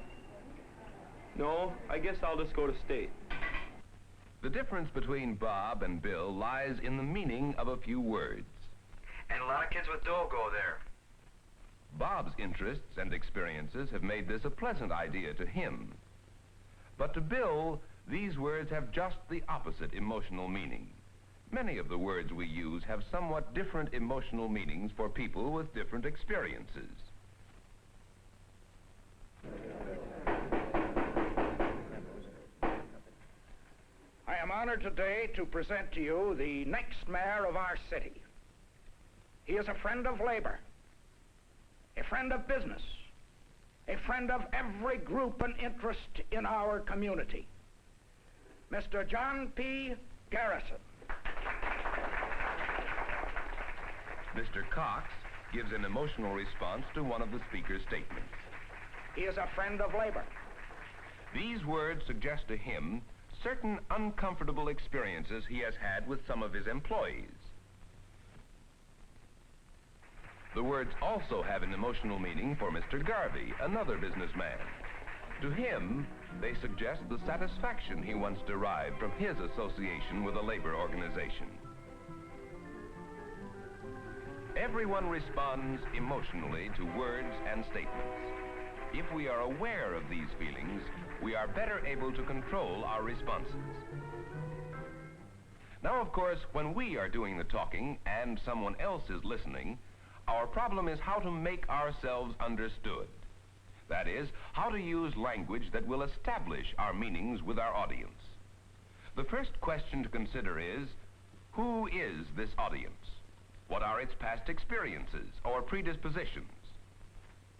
No, I guess I'll just go to state. The difference between Bob and Bill lies in the meaning of a few words. And a lot of kids with dough go there. Bob's interests and experiences have made this a pleasant idea to him. But to Bill, these words have just the opposite emotional meaning. Many of the words we use have somewhat different emotional meanings for people with different experiences. I am honored today to present to you the next mayor of our city. He is a friend of labor, a friend of business, a friend of every group and interest in our community. Mr. John P. Garrison. Mr. Cox gives an emotional response to one of the speaker's statements. He is a friend of labor. These words suggest to him certain uncomfortable experiences he has had with some of his employees. The words also have an emotional meaning for Mr. Garvey, another businessman. To him, they suggest the satisfaction he once derived from his association with a labor organization. Everyone responds emotionally to words and statements. If we are aware of these feelings, we are better able to control our responses. Now, of course, when we are doing the talking and someone else is listening, our problem is how to make ourselves understood. That is, how to use language that will establish our meanings with our audience. The first question to consider is, who is this audience? What are its past experiences or predispositions?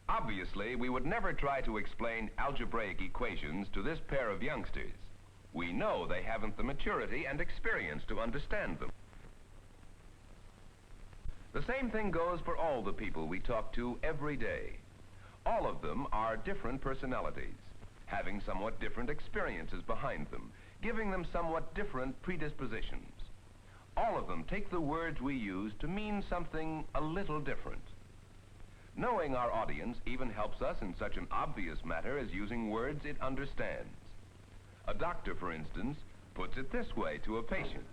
Obviously, we would never try to explain algebraic equations to this pair of youngsters. We know they haven't the maturity and experience to understand them. The same thing goes for all the people we talk to every day. All of them are different personalities, having somewhat different experiences behind them, giving them somewhat different predispositions. All of them take the words we use to mean something a little different. Knowing our audience even helps us in such an obvious matter as using words it understands. A doctor, for instance, puts it this way to a patient.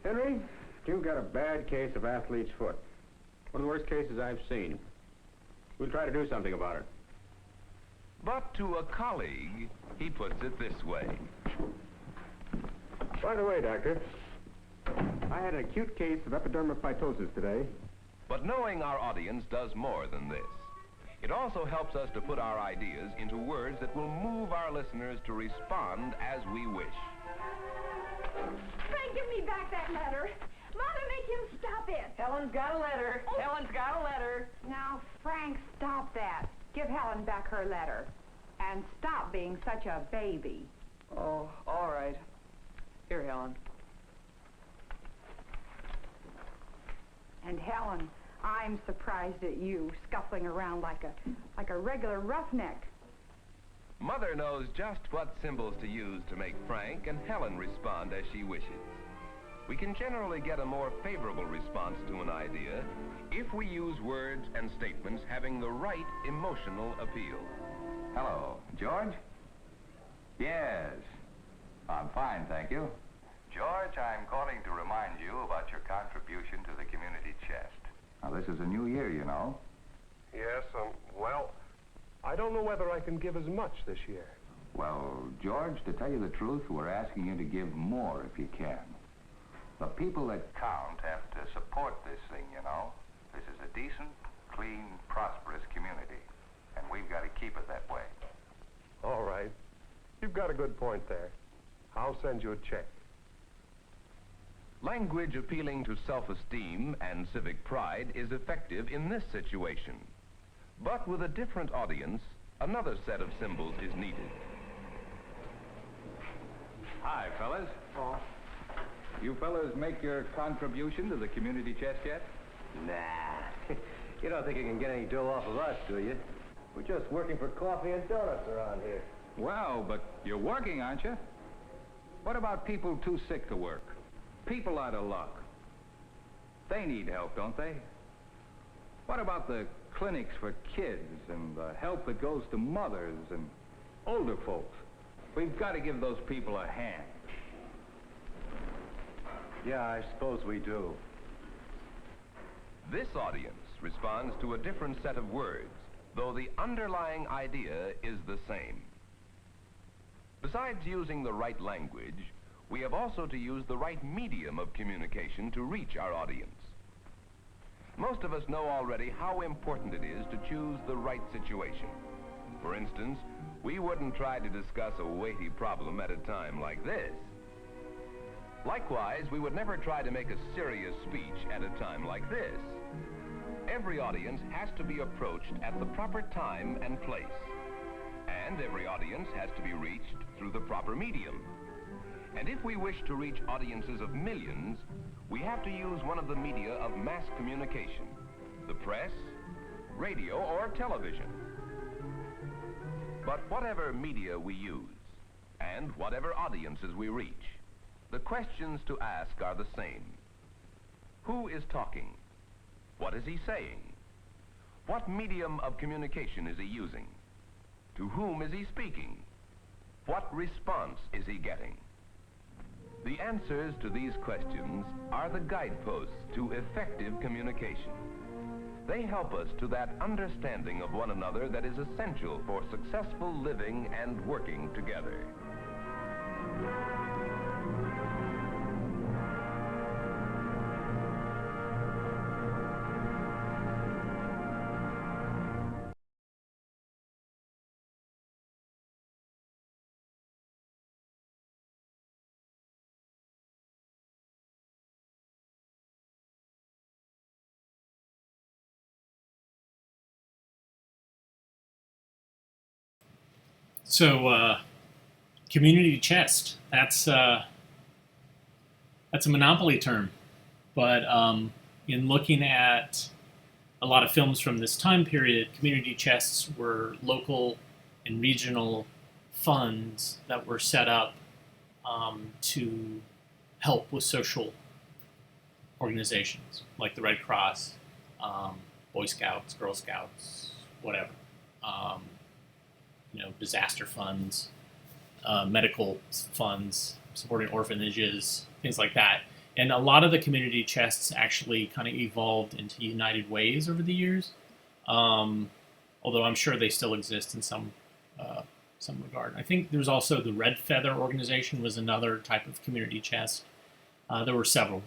Henry, you've got a bad case of athlete's foot. One of the worst cases I've seen. We'll try to do something about it. But to a colleague, he puts it this way. By the way, Doctor, I had an acute case of epidermophytosis today. But knowing our audience does more than this. It also helps us to put our ideas into words that will move our listeners to respond as we wish. Frank, give me back that letter. Mother, make him stop it. Helen's got a letter. Oh. Helen's got a letter. Now, Frank, stop that. Give Helen back her letter. And stop being such a baby. Oh, all right. Here, Helen. And Helen, I'm surprised at you, scuffling around like a regular roughneck. Mother knows just what symbols to use to make Frank and Helen respond as she wishes. We can generally get a more favorable response to an idea if we use words and statements having the right emotional appeal. Hello, George? Yes. I'm fine, thank you. George, I'm calling to remind you about your contribution to the community chest. Now, this is a new year, you know. Yes, well, I don't know whether I can give as much this year. Well, George, to tell you the truth, we're asking you to give more if you can. The people that count have to support this thing, you know. This is a decent, clean, prosperous community, and we've got to keep it that way. All right. You've got a good point there. I'll send you a check. Language appealing to self-esteem and civic pride is effective in this situation. But with a different audience, another set of symbols is needed. Hi, fellas. Oh. You fellas make your contribution to the community chest yet? Nah. You don't think you can get any dough off of us, do you? We're just working for coffee and donuts around here. Well, but you're working, aren't you? What about people too sick to work? People out of luck. They need help, don't they? What about the clinics for kids and the help that goes to mothers and older folks? We've got to give those people a hand. Yeah, I suppose we do. This audience responds to a different set of words, though the underlying idea is the same. Besides using the right language, we have also to use the right medium of communication to reach our audience. Most of us know already how important it is to choose the right situation. For instance, we wouldn't try to discuss a weighty problem at a time like this. Likewise, we would never try to make a serious speech at a time like this. Every audience has to be approached at the proper time and place. And every audience has to be reached through the proper medium. And if we wish to reach audiences of millions, we have to use one of the media of mass communication, the press, radio, or television. But whatever media we use, and whatever audiences we reach, the questions to ask are the same. Who is talking? What is he saying? What medium of communication is he using? To whom is he speaking? What response is he getting? The answers to these questions are the guideposts to effective communication. They help us to that understanding of one another that is essential for successful living and working together. So, community chest. That's a Monopoly term. But in looking at a lot of films from this time period, community chests were local and regional funds that were set up to help with social organizations like the Red Cross, Boy Scouts, Girl Scouts, whatever. Disaster funds, medical funds, supporting orphanages, things like that. And a lot of the community chests actually kind of evolved into United Ways over the years, although I'm sure they still exist in some regard. I think there's also the Red Feather organization was another type of community chest. There were several,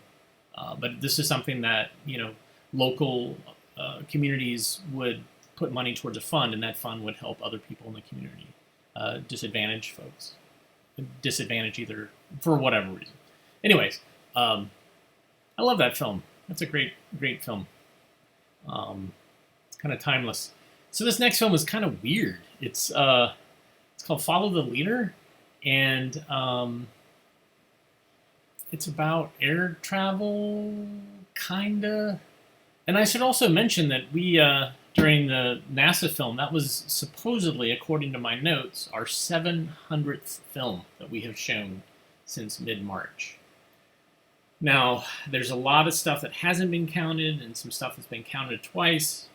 but this is something that local communities would put money towards a fund, and that fund would help other people in the community, disadvantaged folks, disadvantaged either for whatever reason. Anyways. I love that film. That's a great film. It's kind of timeless. So this next film is kind of weird. It's called Follow the Leader, and it's about air travel, kinda. And I should also mention that we, during the NASA film, that was supposedly, according to my notes, our 700th film that we have shown since mid-March. Now, there's a lot of stuff that hasn't been counted and some stuff that's been counted twice,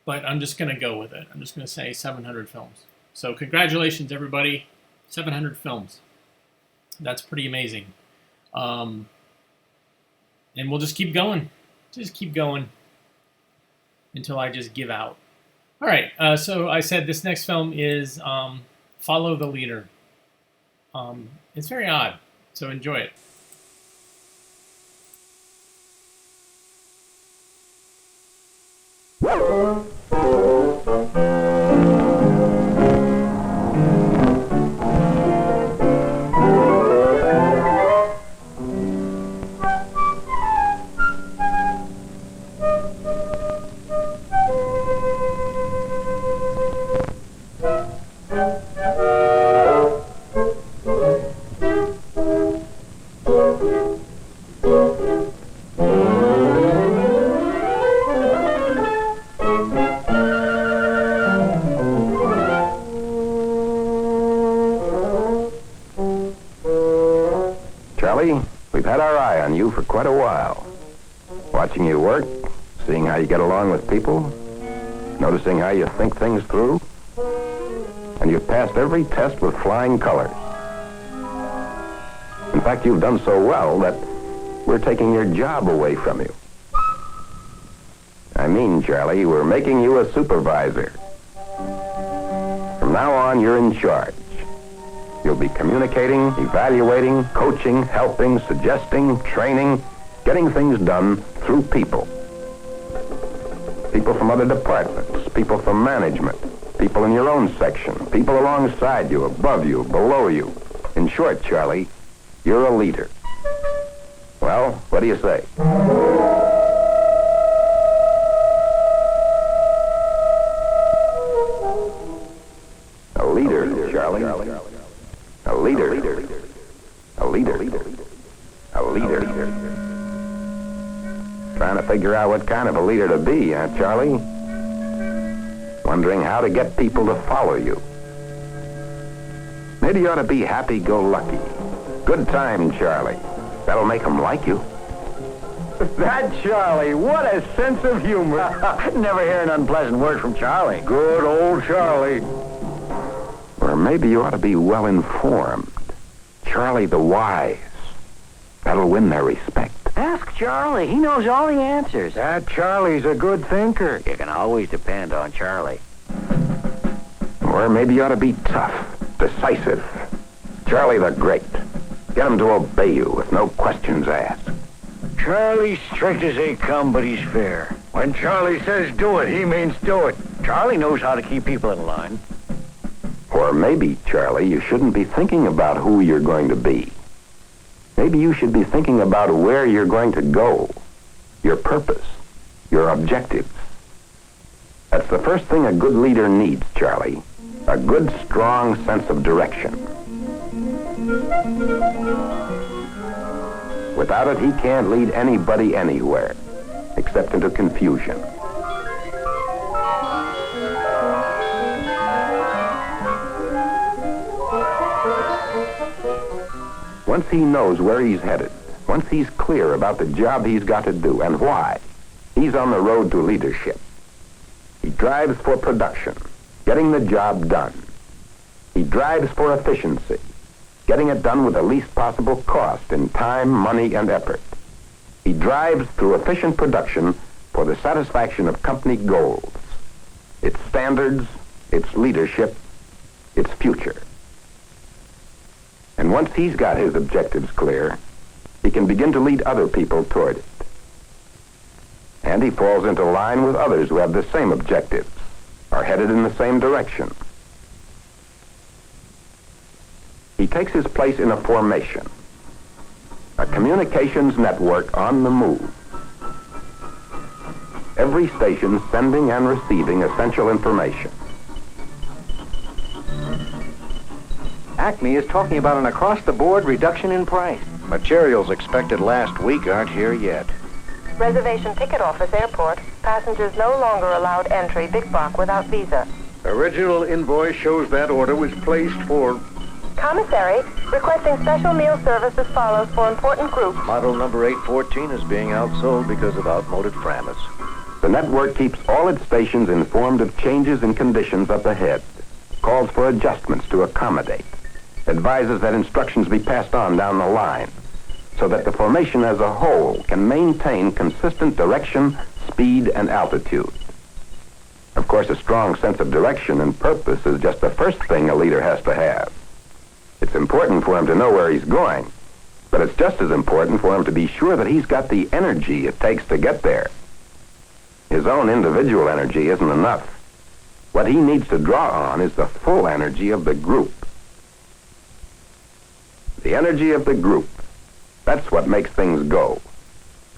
but I'm just going to go with it. I'm just going to say 700 films. So congratulations, everybody. 700 films. That's pretty amazing. And we'll just keep going. Just keep going until I just give out. All right, so I said this next film is Follow the Leader. It's very odd, so enjoy it. We've had our eye on you for quite a while. Watching you work, seeing how you get along with people, noticing how you think things through. And you've passed every test with flying colors. In fact, you've done so well that we're taking your job away from you. I mean, Charlie, we're making you a supervisor. From now on, you're in charge. You'll be communicating, evaluating, coaching, helping, suggesting, training, getting things done through people. People from other departments, people from management, people in your own section, people alongside you, above you, below you. In short, Charlie, you're a leader. Well, what do you say? A leader, Charlie. A leader. A leader. A leader. Trying to figure out what kind of a leader to be, huh, Charlie? Wondering how to get people to follow you. Maybe you ought to be happy-go-lucky. Good time, Charlie. That'll make them like you. That Charlie, what a sense of humor. Never hear an unpleasant word from Charlie. Good old Charlie. Or maybe you ought to be well-informed. Charlie the wise. That'll win their respect. Ask Charlie. He knows all the answers. That Charlie's a good thinker. You can always depend on Charlie. Or maybe you ought to be tough, decisive. Charlie the Great. Get him to obey you with no questions asked. Charlie's strict as they come, but he's fair. When Charlie says do it, he means do it. Charlie knows how to keep people in line. Or maybe, Charlie, you shouldn't be thinking about who you're going to be. Maybe you should be thinking about where you're going to go, your purpose, your objectives. That's the first thing a good leader needs, Charlie. A good, strong sense of direction. Without it, he can't lead anybody anywhere, except into confusion. Once he knows where he's headed, once he's clear about the job he's got to do and why, he's on the road to leadership. He drives for production, getting the job done. He drives for efficiency, getting it done with the least possible cost in time, money, and effort. He drives through efficient production for the satisfaction of company goals, its standards, its leadership, its future. And once he's got his objectives clear, he can begin to lead other people toward it. And he falls into line with others who have the same objectives, are headed in the same direction. He takes his place in a formation, a communications network on the move. Every station sending and receiving essential information. Acme is talking about an across-the-board reduction in price. Materials expected last week aren't here yet. Reservation ticket office airport. Passengers no longer allowed entry Big Box without visa. Original invoice shows that order was placed for... Commissary, requesting special meal service as follows for important groups. Model number 814 is being outsold because of outmoded Framis. The network keeps all its stations informed of changes in conditions up ahead, calls for adjustments to accommodate, advises that instructions be passed on down the line, so that the formation as a whole can maintain consistent direction, speed, and altitude. Of course, a strong sense of direction and purpose is just the first thing a leader has to have. It's important for him to know where he's going, but it's just as important for him to be sure that he's got the energy it takes to get there. His own individual energy isn't enough. What he needs to draw on is the full energy of the group. The energy of the group. That's what makes things go.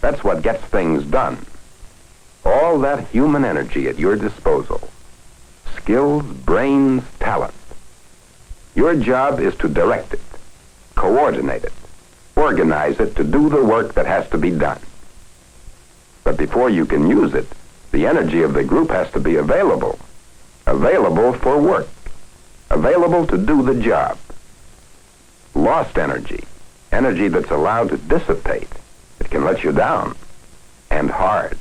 That's what gets things done. All that human energy at your disposal. Skills, brains, talent. Your job is to direct it, coordinate it, organize it to do the work that has to be done. But before you can use it, the energy of the group has to be available. Available for work. Available to do the job. Lost energy. Energy that's allowed to dissipate. It can let you down. And hard.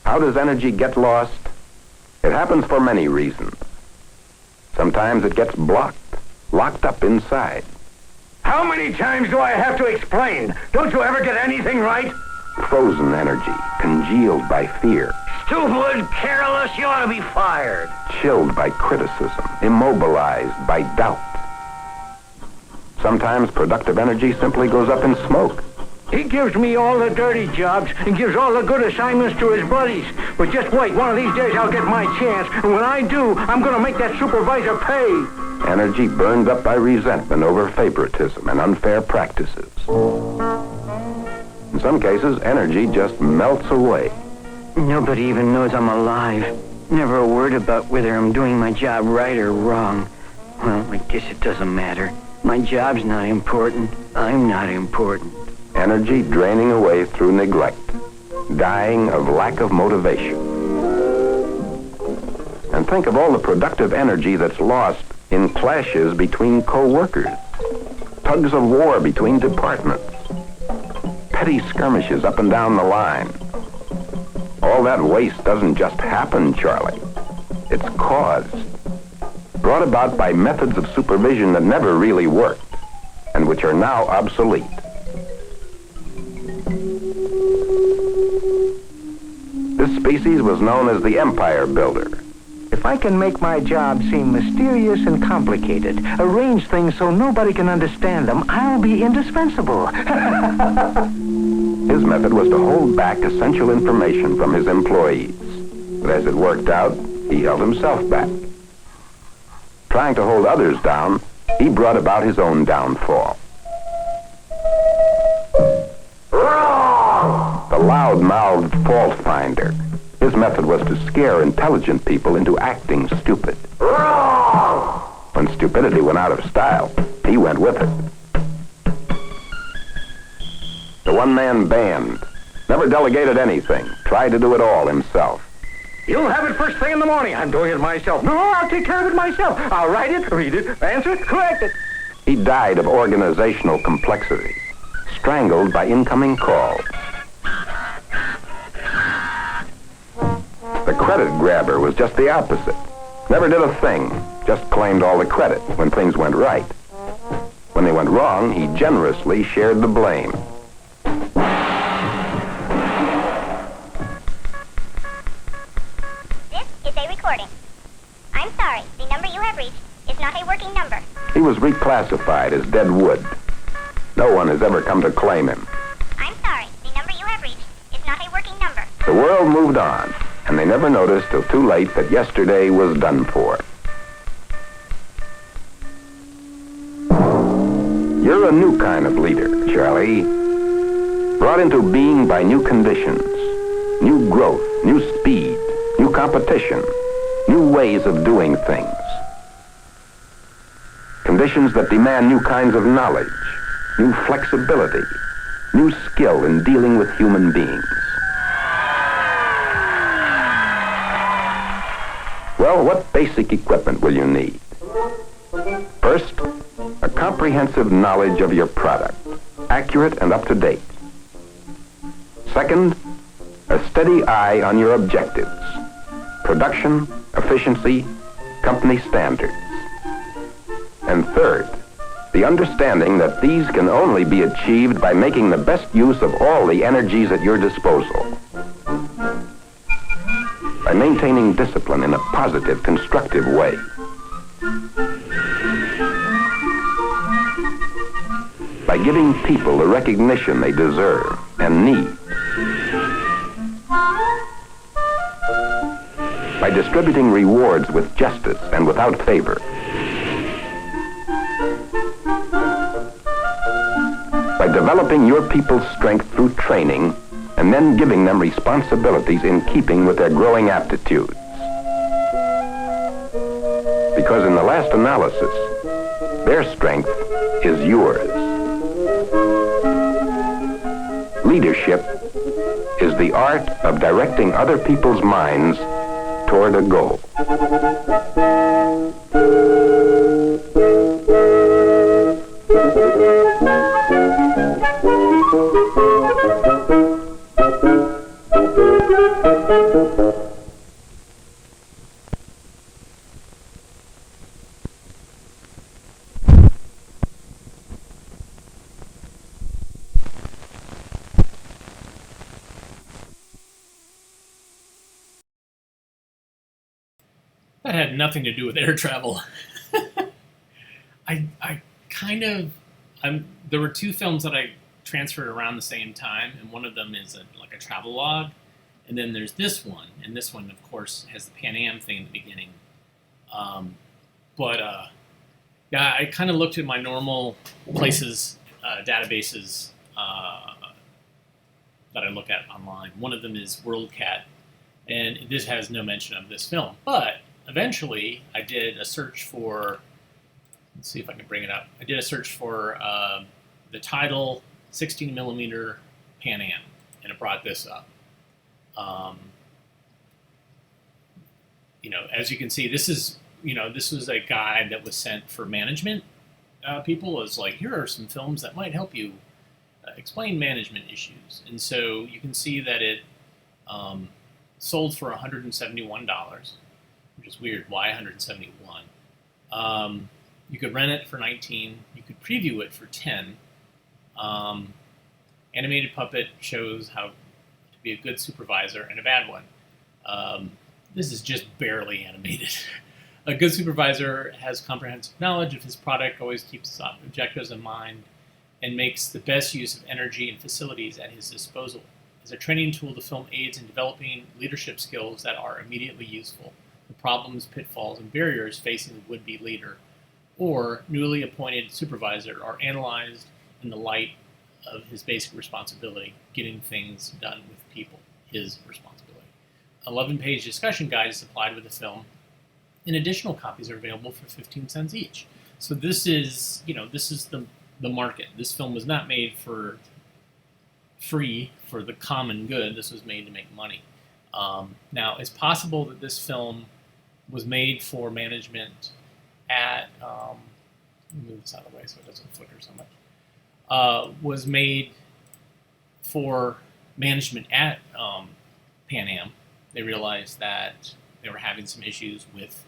How does energy get lost? It happens for many reasons. Sometimes it gets blocked, locked up inside. How many times do I have to explain? Don't you ever get anything right? Frozen energy, congealed by fear. Stupid, careless, you ought to be fired. Chilled by criticism, immobilized by doubt. Sometimes productive energy simply goes up in smoke. He gives me all the dirty jobs and gives all the good assignments to his buddies. But just wait, one of these days I'll get my chance. And when I do, I'm going to make that supervisor pay. Energy burned up by resentment over favoritism and unfair practices. In some cases, energy just melts away. Nobody even knows I'm alive. Never a word about whether I'm doing my job right or wrong. Well, I guess it doesn't matter. My job's not important. I'm not important. Energy draining away through neglect, dying of lack of motivation. And think of all the productive energy that's lost in clashes between co-workers, tugs of war between departments, petty skirmishes up and down the line. All that waste doesn't just happen, Charlie. It's caused, brought about by methods of supervision that never really worked and which are now obsolete. This species was known as the empire builder. If I can make my job seem mysterious and complicated, arrange things so nobody can understand them, I'll be indispensable. His method was to hold back essential information from his employees. But as it worked out, he held himself back. Trying to hold others down, he brought about his own downfall. The loud-mouthed fault finder. His method was to scare intelligent people into acting stupid. wrong! When stupidity went out of style, he went with it. The one-man band never delegated anything, tried to do it all himself. You'll have it first thing in the morning. I'm doing it myself. No, I'll take care of it myself. I'll write it, read it, answer it, correct it. He died of organizational complexity, strangled by incoming calls. The credit grabber was just the opposite. Never did a thing, just claimed all the credit when things went right. When they went wrong, he generously shared the blame. This is a recording. I'm sorry, the number you have reached is not a working number. He was reclassified as dead wood. No one has ever come to claim him. I'm sorry, the number you have reached is not a working number. The world moved on, and they never noticed till too late that yesterday was done for. You're a new kind of leader, Charlie. Brought into being by new conditions, new growth, new speed, new competition, new ways of doing things. Conditions that demand new kinds of knowledge, new flexibility, new skill in dealing with human beings. Well, what basic equipment will you need? First, a comprehensive knowledge of your product, accurate and up to date. Second, a steady eye on your objectives, production, efficiency, company standards. And third, the understanding that these can only be achieved by making the best use of all the energies at your disposal. By maintaining discipline in a positive, constructive way. By giving people the recognition they deserve and need. By distributing rewards with justice and without favor. By developing your people's strength through training and then giving them responsibilities in keeping with their growing aptitudes. Because in the last analysis, their strength is yours. Leadership is the art of directing other people's minds toward a goal. That had nothing to do with air travel. There were two films that I transferred around the same time, and one of them is like a travel log, and then there's this one, and this one, of course, has the Pan Am thing in the beginning. Yeah, I kind of looked at my normal places, databases that I look at online. One of them is WorldCat, and this has no mention of this film, but eventually, I did a search for, let's see if I can bring it up. I did a search for the title 16 millimeter Pan Am, and it brought this up. As you can see, this was a guide that was sent for management people. It was like, here are some films that might help you explain management issues. And so you can see that it sold for $171. Which is weird. Why 171? You could rent it for 19. You could preview it for 10. Animated puppet shows how to be a good supervisor and a bad one. This is just barely animated. A good supervisor has comprehensive knowledge of his product, always keeps his objectives in mind, and makes the best use of energy and facilities at his disposal. As a training tool, the film aids in developing leadership skills that are immediately useful. The problems, pitfalls, and barriers facing the would-be leader or newly appointed supervisor are analyzed in the light of his basic responsibility, getting things done with people, his responsibility. 11-page discussion guide is supplied with the film, and additional copies are available for 15 cents each. So this is, this is the market. This film was not made for free for the common good. This was made to make money. Now, it's possible that this film was made for management at, let me move this out of the way so it doesn't flicker so much, was made for management at Pan Am. They realized that they were having some issues with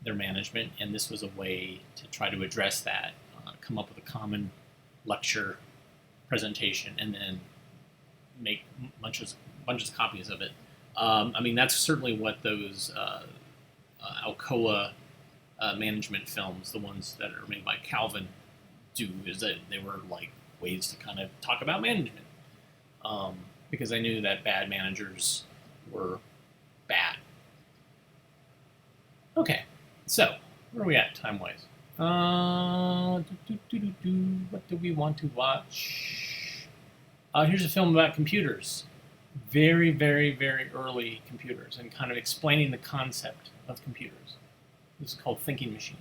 their management, and this was a way to try to address that, come up with a common lecture presentation, and then make bunches of copies of it. I mean, that's certainly what those Alcoa management films, the ones that are made by Calvin, do, is that they were like ways to kind of talk about management. Because I knew that bad managers were bad. Okay, so where are we at time-wise? What do we want to watch? Here's a film about computers. Very, very, very early computers, and kind of explaining the concept of computers. This is called Thinking Machines.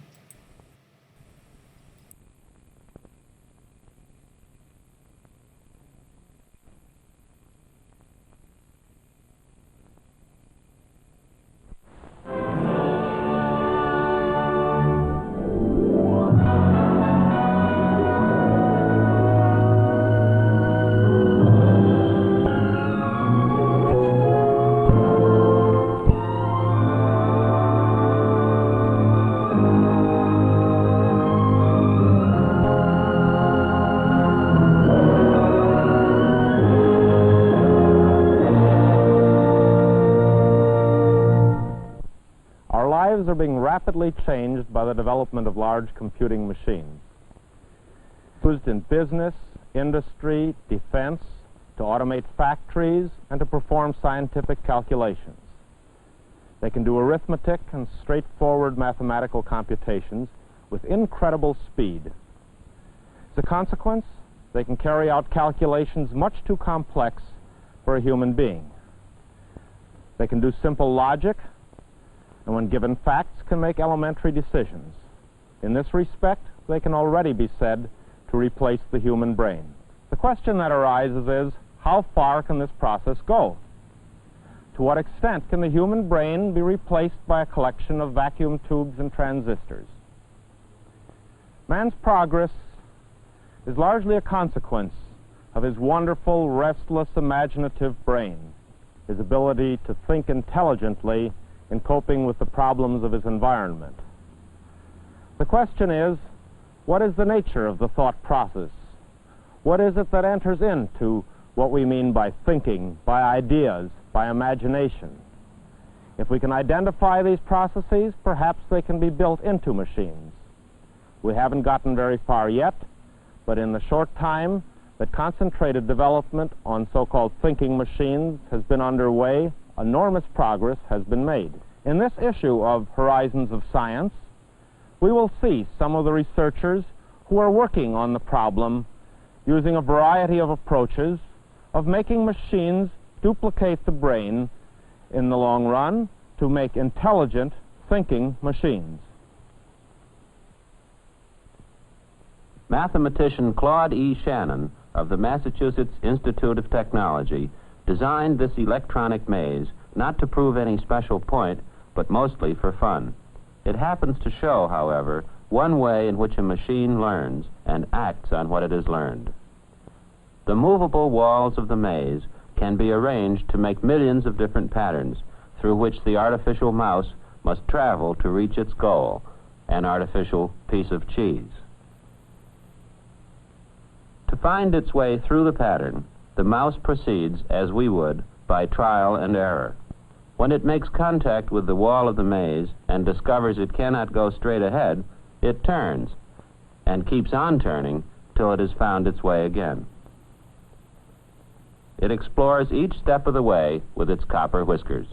Are being rapidly changed by the development of large computing machines. Used in business, industry, defense, to automate factories, and to perform scientific calculations. They can do arithmetic and straightforward mathematical computations with incredible speed. As a consequence, they can carry out calculations much too complex for a human being. They can do simple logic, and when given facts, can make elementary decisions. In this respect, they can already be said to replace the human brain. The question that arises is, how far can this process go? To what extent can the human brain be replaced by a collection of vacuum tubes and transistors? Man's progress is largely a consequence of his wonderful, restless, imaginative brain, his ability to think intelligently in coping with the problems of his environment. The question is, what is the nature of the thought process? What is it that enters into what we mean by thinking, by ideas, by imagination? If we can identify these processes, perhaps they can be built into machines. We haven't gotten very far yet, but in the short time that concentrated development on so-called thinking machines has been underway, enormous progress has been made. In this issue of Horizons of Science, we will see some of the researchers who are working on the problem using a variety of approaches of making machines duplicate the brain in the long run to make intelligent thinking machines. Mathematician Claude E. Shannon of the Massachusetts Institute of Technology designed this electronic maze not to prove any special point, but mostly for fun. It happens to show, however, one way in which a machine learns and acts on what it has learned. The movable walls of the maze can be arranged to make millions of different patterns through which the artificial mouse must travel to reach its goal, an artificial piece of cheese. To find its way through the pattern, the mouse proceeds as we would by trial and error. When it makes contact with the wall of the maze and discovers it cannot go straight ahead, it turns and keeps on turning till it has found its way again. It explores each step of the way with its copper whiskers.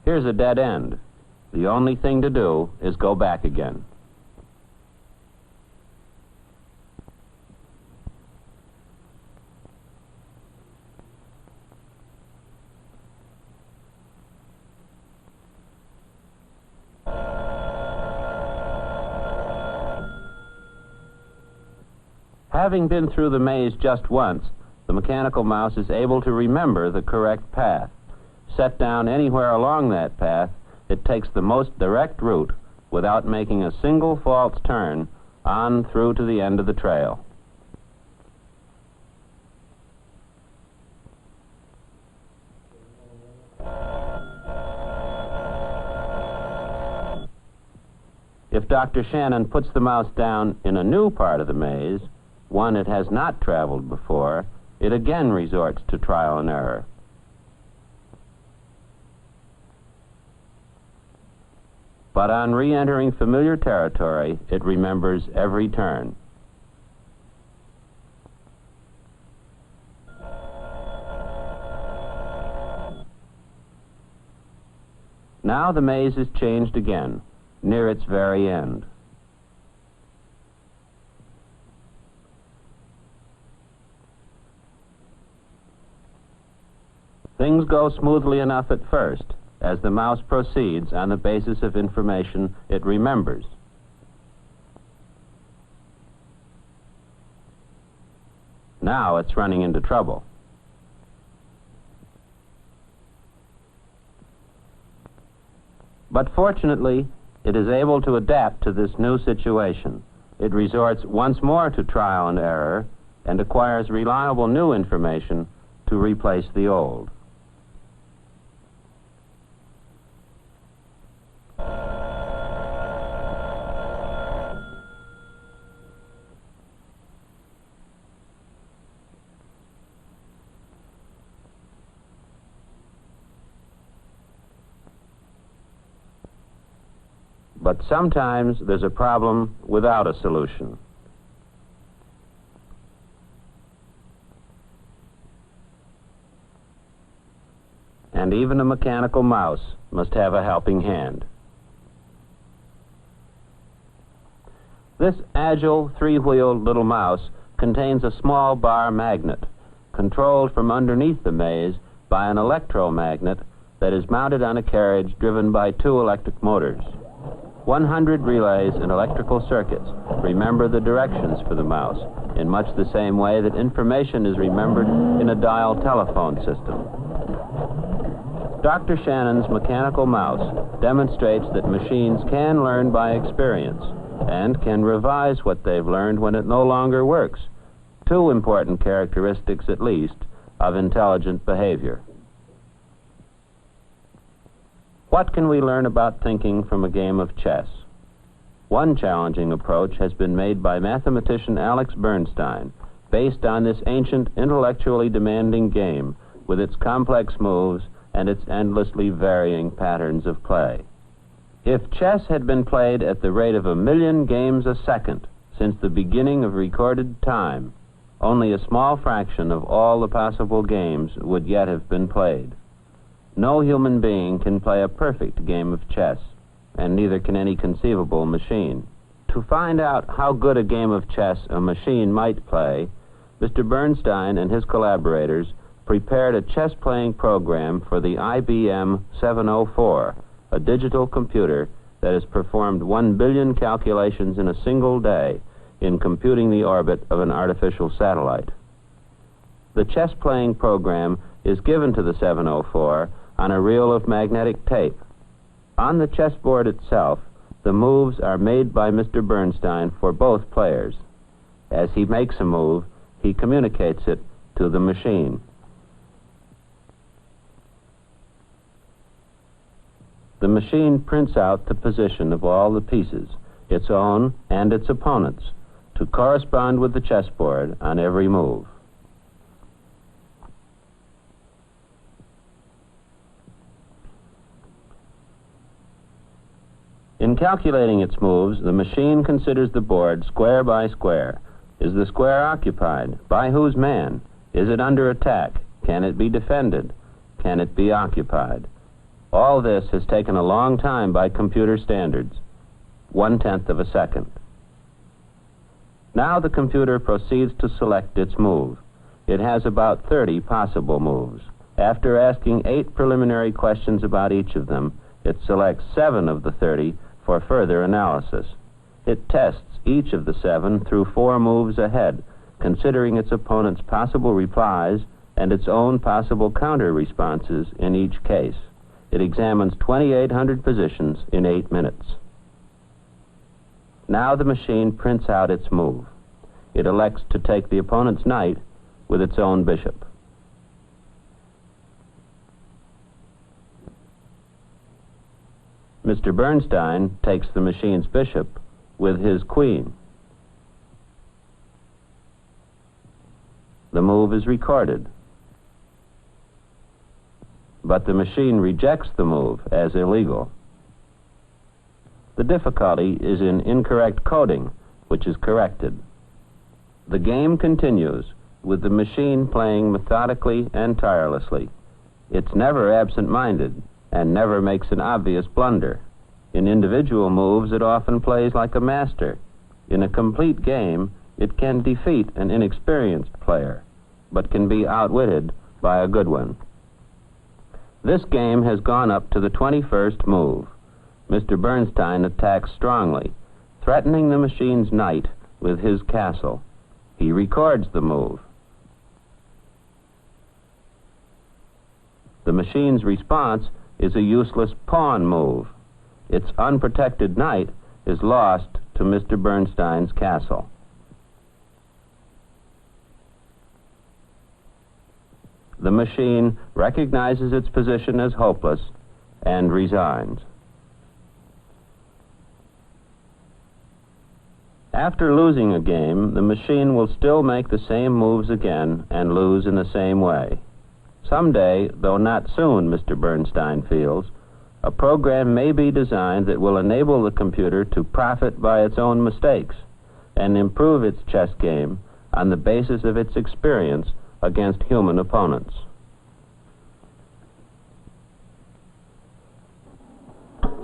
Here's a dead end. The only thing to do is go back again. Having been through the maze just once, the mechanical mouse is able to remember the correct path. Set down anywhere along that path, it takes the most direct route without making a single false turn on through to the end of the trail. If Dr. Shannon puts the mouse down in a new part of the maze, one it has not traveled before, it again resorts to trial and error. But on re-entering familiar territory, it remembers every turn. Now the maze is changed again, near its very end. Things go smoothly enough at first, as the mouse proceeds on the basis of information it remembers. Now it's running into trouble. But fortunately, it is able to adapt to this new situation. It resorts once more to trial and error and acquires reliable new information to replace the old. But sometimes there's a problem without a solution. And even a mechanical mouse must have a helping hand. This agile, three-wheeled little mouse contains a small bar magnet, controlled from underneath the maze by an electromagnet that is mounted on a carriage driven by 2 electric motors. 100 relays and electrical circuits remember the directions for the mouse in much the same way that information is remembered in a dial telephone system. Dr. Shannon's mechanical mouse demonstrates that machines can learn by experience and can revise what they've learned when it no longer works. 2 important characteristics, at least, of intelligent behavior. What can we learn about thinking from a game of chess? One challenging approach has been made by mathematician Alex Bernstein, based on this ancient, intellectually demanding game with its complex moves and its endlessly varying patterns of play. If chess had been played at the rate of 1 million games a second since the beginning of recorded time, only a small fraction of all the possible games would yet have been played. No human being can play a perfect game of chess, and neither can any conceivable machine. To find out how good a game of chess a machine might play, Mr. Bernstein and his collaborators prepared a chess-playing program for the IBM 704, a digital computer that has performed 1 billion calculations in a single day in computing the orbit of an artificial satellite. The chess-playing program is given to the 704 on a reel of magnetic tape. On the chessboard itself, the moves are made by Mr. Bernstein for both players. As he makes a move, he communicates it to the machine. The machine prints out the position of all the pieces, its own and its opponent's, to correspond with the chessboard on every move. In calculating its moves, the machine considers the board square by square. Is the square occupied? By whose man? Is it under attack? Can it be defended? Can it be occupied? All this has taken a long time by computer standards, 1/10 of a second. Now the computer proceeds to select its move. It has about 30 possible moves. After asking 8 preliminary questions about each of them, it selects 7 of the 30 for further analysis. It tests each of the 7 through 4 moves ahead considering its opponent's possible replies and its own possible counter-responses in each case. It examines 2,800 positions in 8 minutes. Now the machine prints out its move. It elects to take the opponent's knight with its own bishop. Mr. Bernstein takes the machine's bishop with his queen. The move is recorded, but the machine rejects the move as illegal. The difficulty is in incorrect coding, which is corrected. The game continues with the machine playing methodically and tirelessly. It's never absent-minded and never makes an obvious blunder. In individual moves, it often plays like a master. In a complete game, it can defeat an inexperienced player, but can be outwitted by a good one. This game has gone up to the 21st move. Mr. Bernstein attacks strongly, threatening the machine's knight with his castle. He records the move. The machine's response is a useless pawn move. Its unprotected knight is lost to Mr. Bernstein's castle. The machine recognizes its position as hopeless and resigns. After losing a game, the machine will still make the same moves again and lose in the same way. Someday, though not soon, Mr. Bernstein feels, a program may be designed that will enable the computer to profit by its own mistakes and improve its chess game on the basis of its experience against human opponents.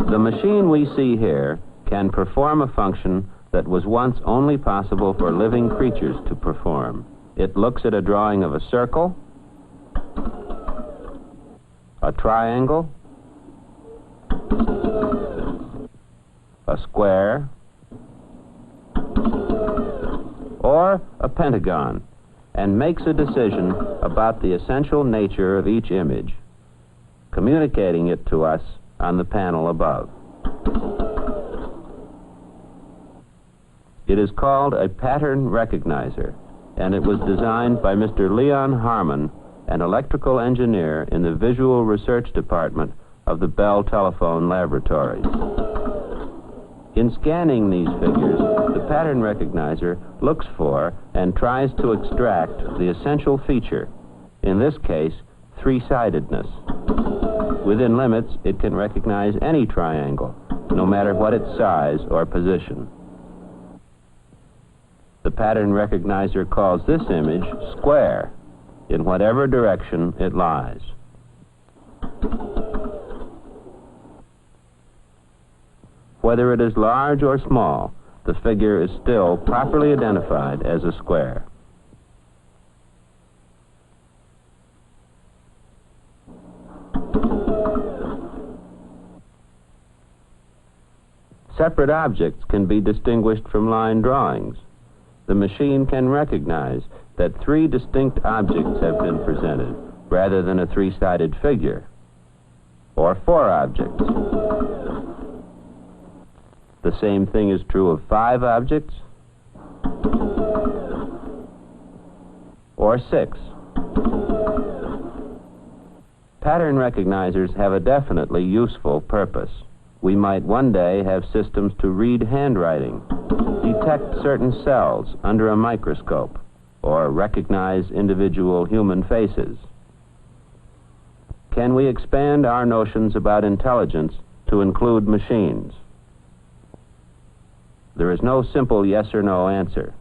The machine we see here can perform a function that was once only possible for living creatures to perform. It looks at a drawing of a circle, a triangle, a square, or a pentagon, and makes a decision about the essential nature of each image, communicating it to us on the panel above. It is called a pattern recognizer, and it was designed by Mr. Leon Harmon, an electrical engineer in the Visual Research Department of the Bell Telephone Laboratories. In scanning these figures, the pattern recognizer looks for and tries to extract the essential feature, in this case, three-sidedness. Within limits, it can recognize any triangle, no matter what its size or position. The pattern recognizer calls this image square, in whatever direction it lies. Whether it is large or small, the figure is still properly identified as a square. Separate objects can be distinguished from line drawings. The machine can recognize that three distinct objects have been presented rather than a three-sided figure, or four objects. The same thing is true of 5 objects, or 6. Pattern recognizers have a definitely useful purpose. We might one day have systems to read handwriting, detect certain cells under a microscope, or recognize individual human faces. Can we expand our notions about intelligence to include machines? There is no simple yes or no answer.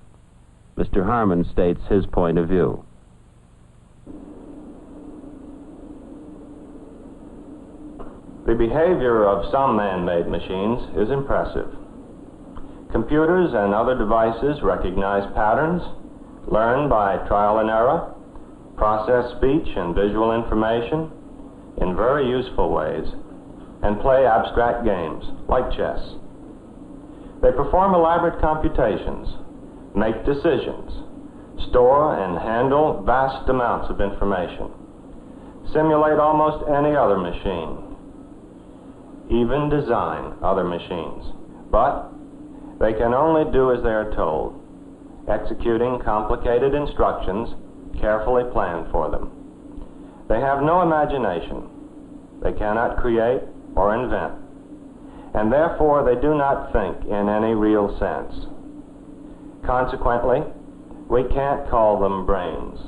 Mr. Harmon states his point of view. The behavior of some man-made machines is impressive. Computers and other devices recognize patterns, learn by trial and error, process speech and visual information in very useful ways, and play abstract games like chess. They perform elaborate computations, make decisions, store and handle vast amounts of information, simulate almost any other machine, even design other machines. But they can only do as they are told, executing complicated instructions carefully planned for them. They have no imagination. They cannot create or invent, and therefore they do not think in any real sense. Consequently, we can't call them brains.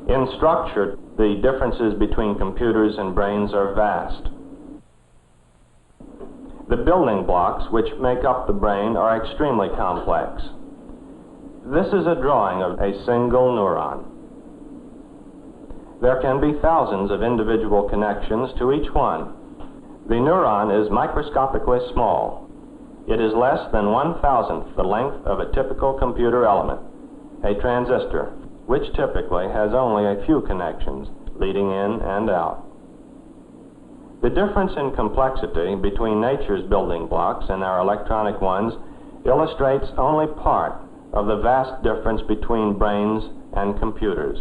In structure, the differences between computers and brains are vast. The building blocks which make up the brain are extremely complex. This is a drawing of a single neuron. There can be thousands of individual connections to each one. The neuron is microscopically small. It is less than 1/1000th the length of a typical computer element, a transistor, which typically has only a few connections leading in and out. The difference in complexity between nature's building blocks and our electronic ones illustrates only part of the vast difference between brains and computers.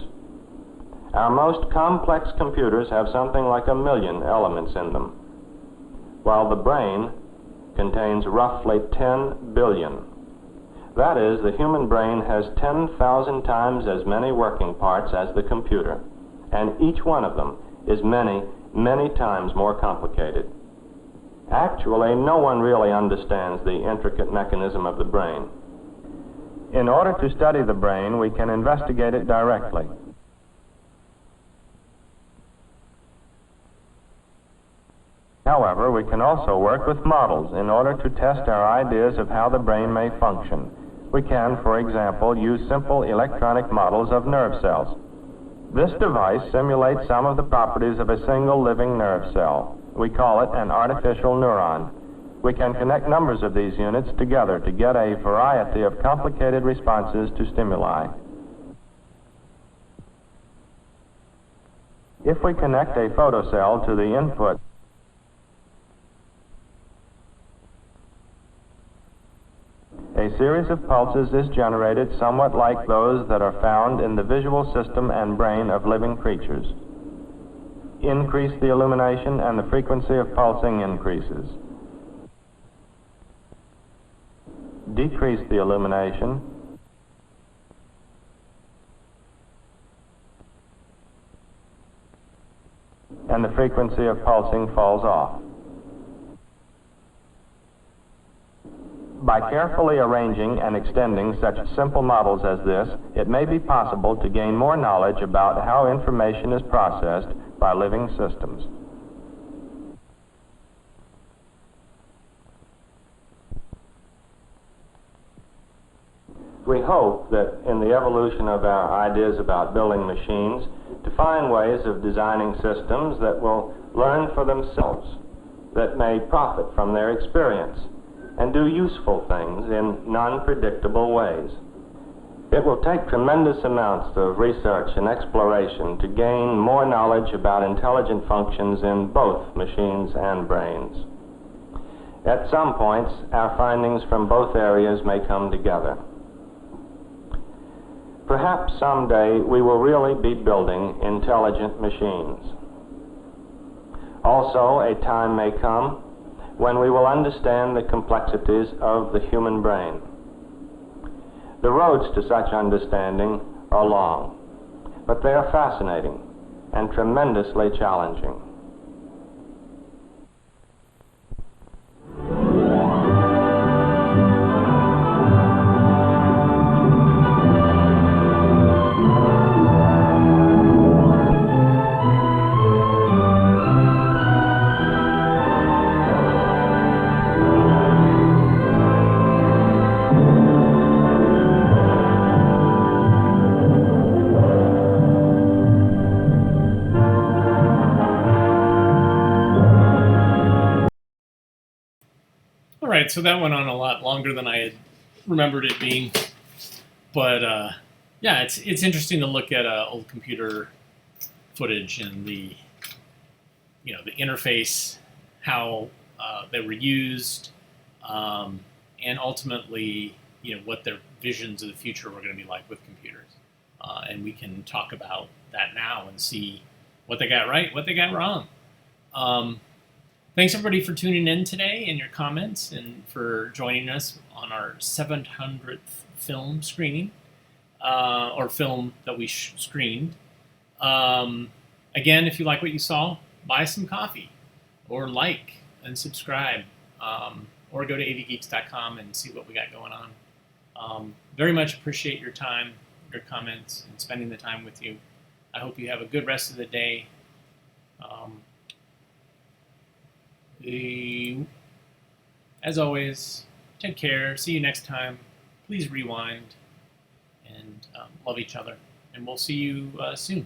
Our most complex computers have something like 1 million elements in them, while the brain contains roughly 10 billion. That is, the human brain has 10,000 times as many working parts as the computer, and each one of them is many, many times more complicated. Actually, no one really understands the intricate mechanism of the brain. In order to study the brain, we can investigate it directly. However, we can also work with models in order to test our ideas of how the brain may function. We can, for example, use simple electronic models of nerve cells. This device simulates some of the properties of a single living nerve cell. We call it an artificial neuron. We can connect numbers of these units together to get a variety of complicated responses to stimuli. If we connect a photocell to the input, a series of pulses is generated somewhat like those that are found in the visual system and brain of living creatures. Increase the illumination and the frequency of pulsing increases. Decrease the illumination, and the frequency of pulsing falls off. By carefully arranging and extending such simple models as this, it may be possible to gain more knowledge about how information is processed by living systems. We hope that in the evolution of our ideas about building machines, to find ways of designing systems that will learn for themselves, that may profit from their experience, and do useful things in non-predictable ways. It will take tremendous amounts of research and exploration to gain more knowledge about intelligent functions in both machines and brains. At some points, our findings from both areas may come together. Perhaps someday we will really be building intelligent machines. Also, a time may come when we will understand the complexities of the human brain. The roads to such understanding are long, but they are fascinating and tremendously challenging. All right, so that went on a lot longer than I had remembered it being, but yeah, it's interesting to look at old computer footage and the interface, how they were used, and ultimately what their visions of the future were going to be like with computers. And we can talk about that now and see what they got right, what they got wrong. Thanks everybody for tuning in today and your comments, and for joining us on our 700th film screening, or film that we screened. Again, if you like what you saw, buy some coffee, or like and subscribe, or go to avgeeks.com and see what we got going on. Very much appreciate your time, your comments, and spending the time with you. I hope you have a good rest of the day. As always, take care. See you next time. Please rewind and love each other. And we'll see you soon.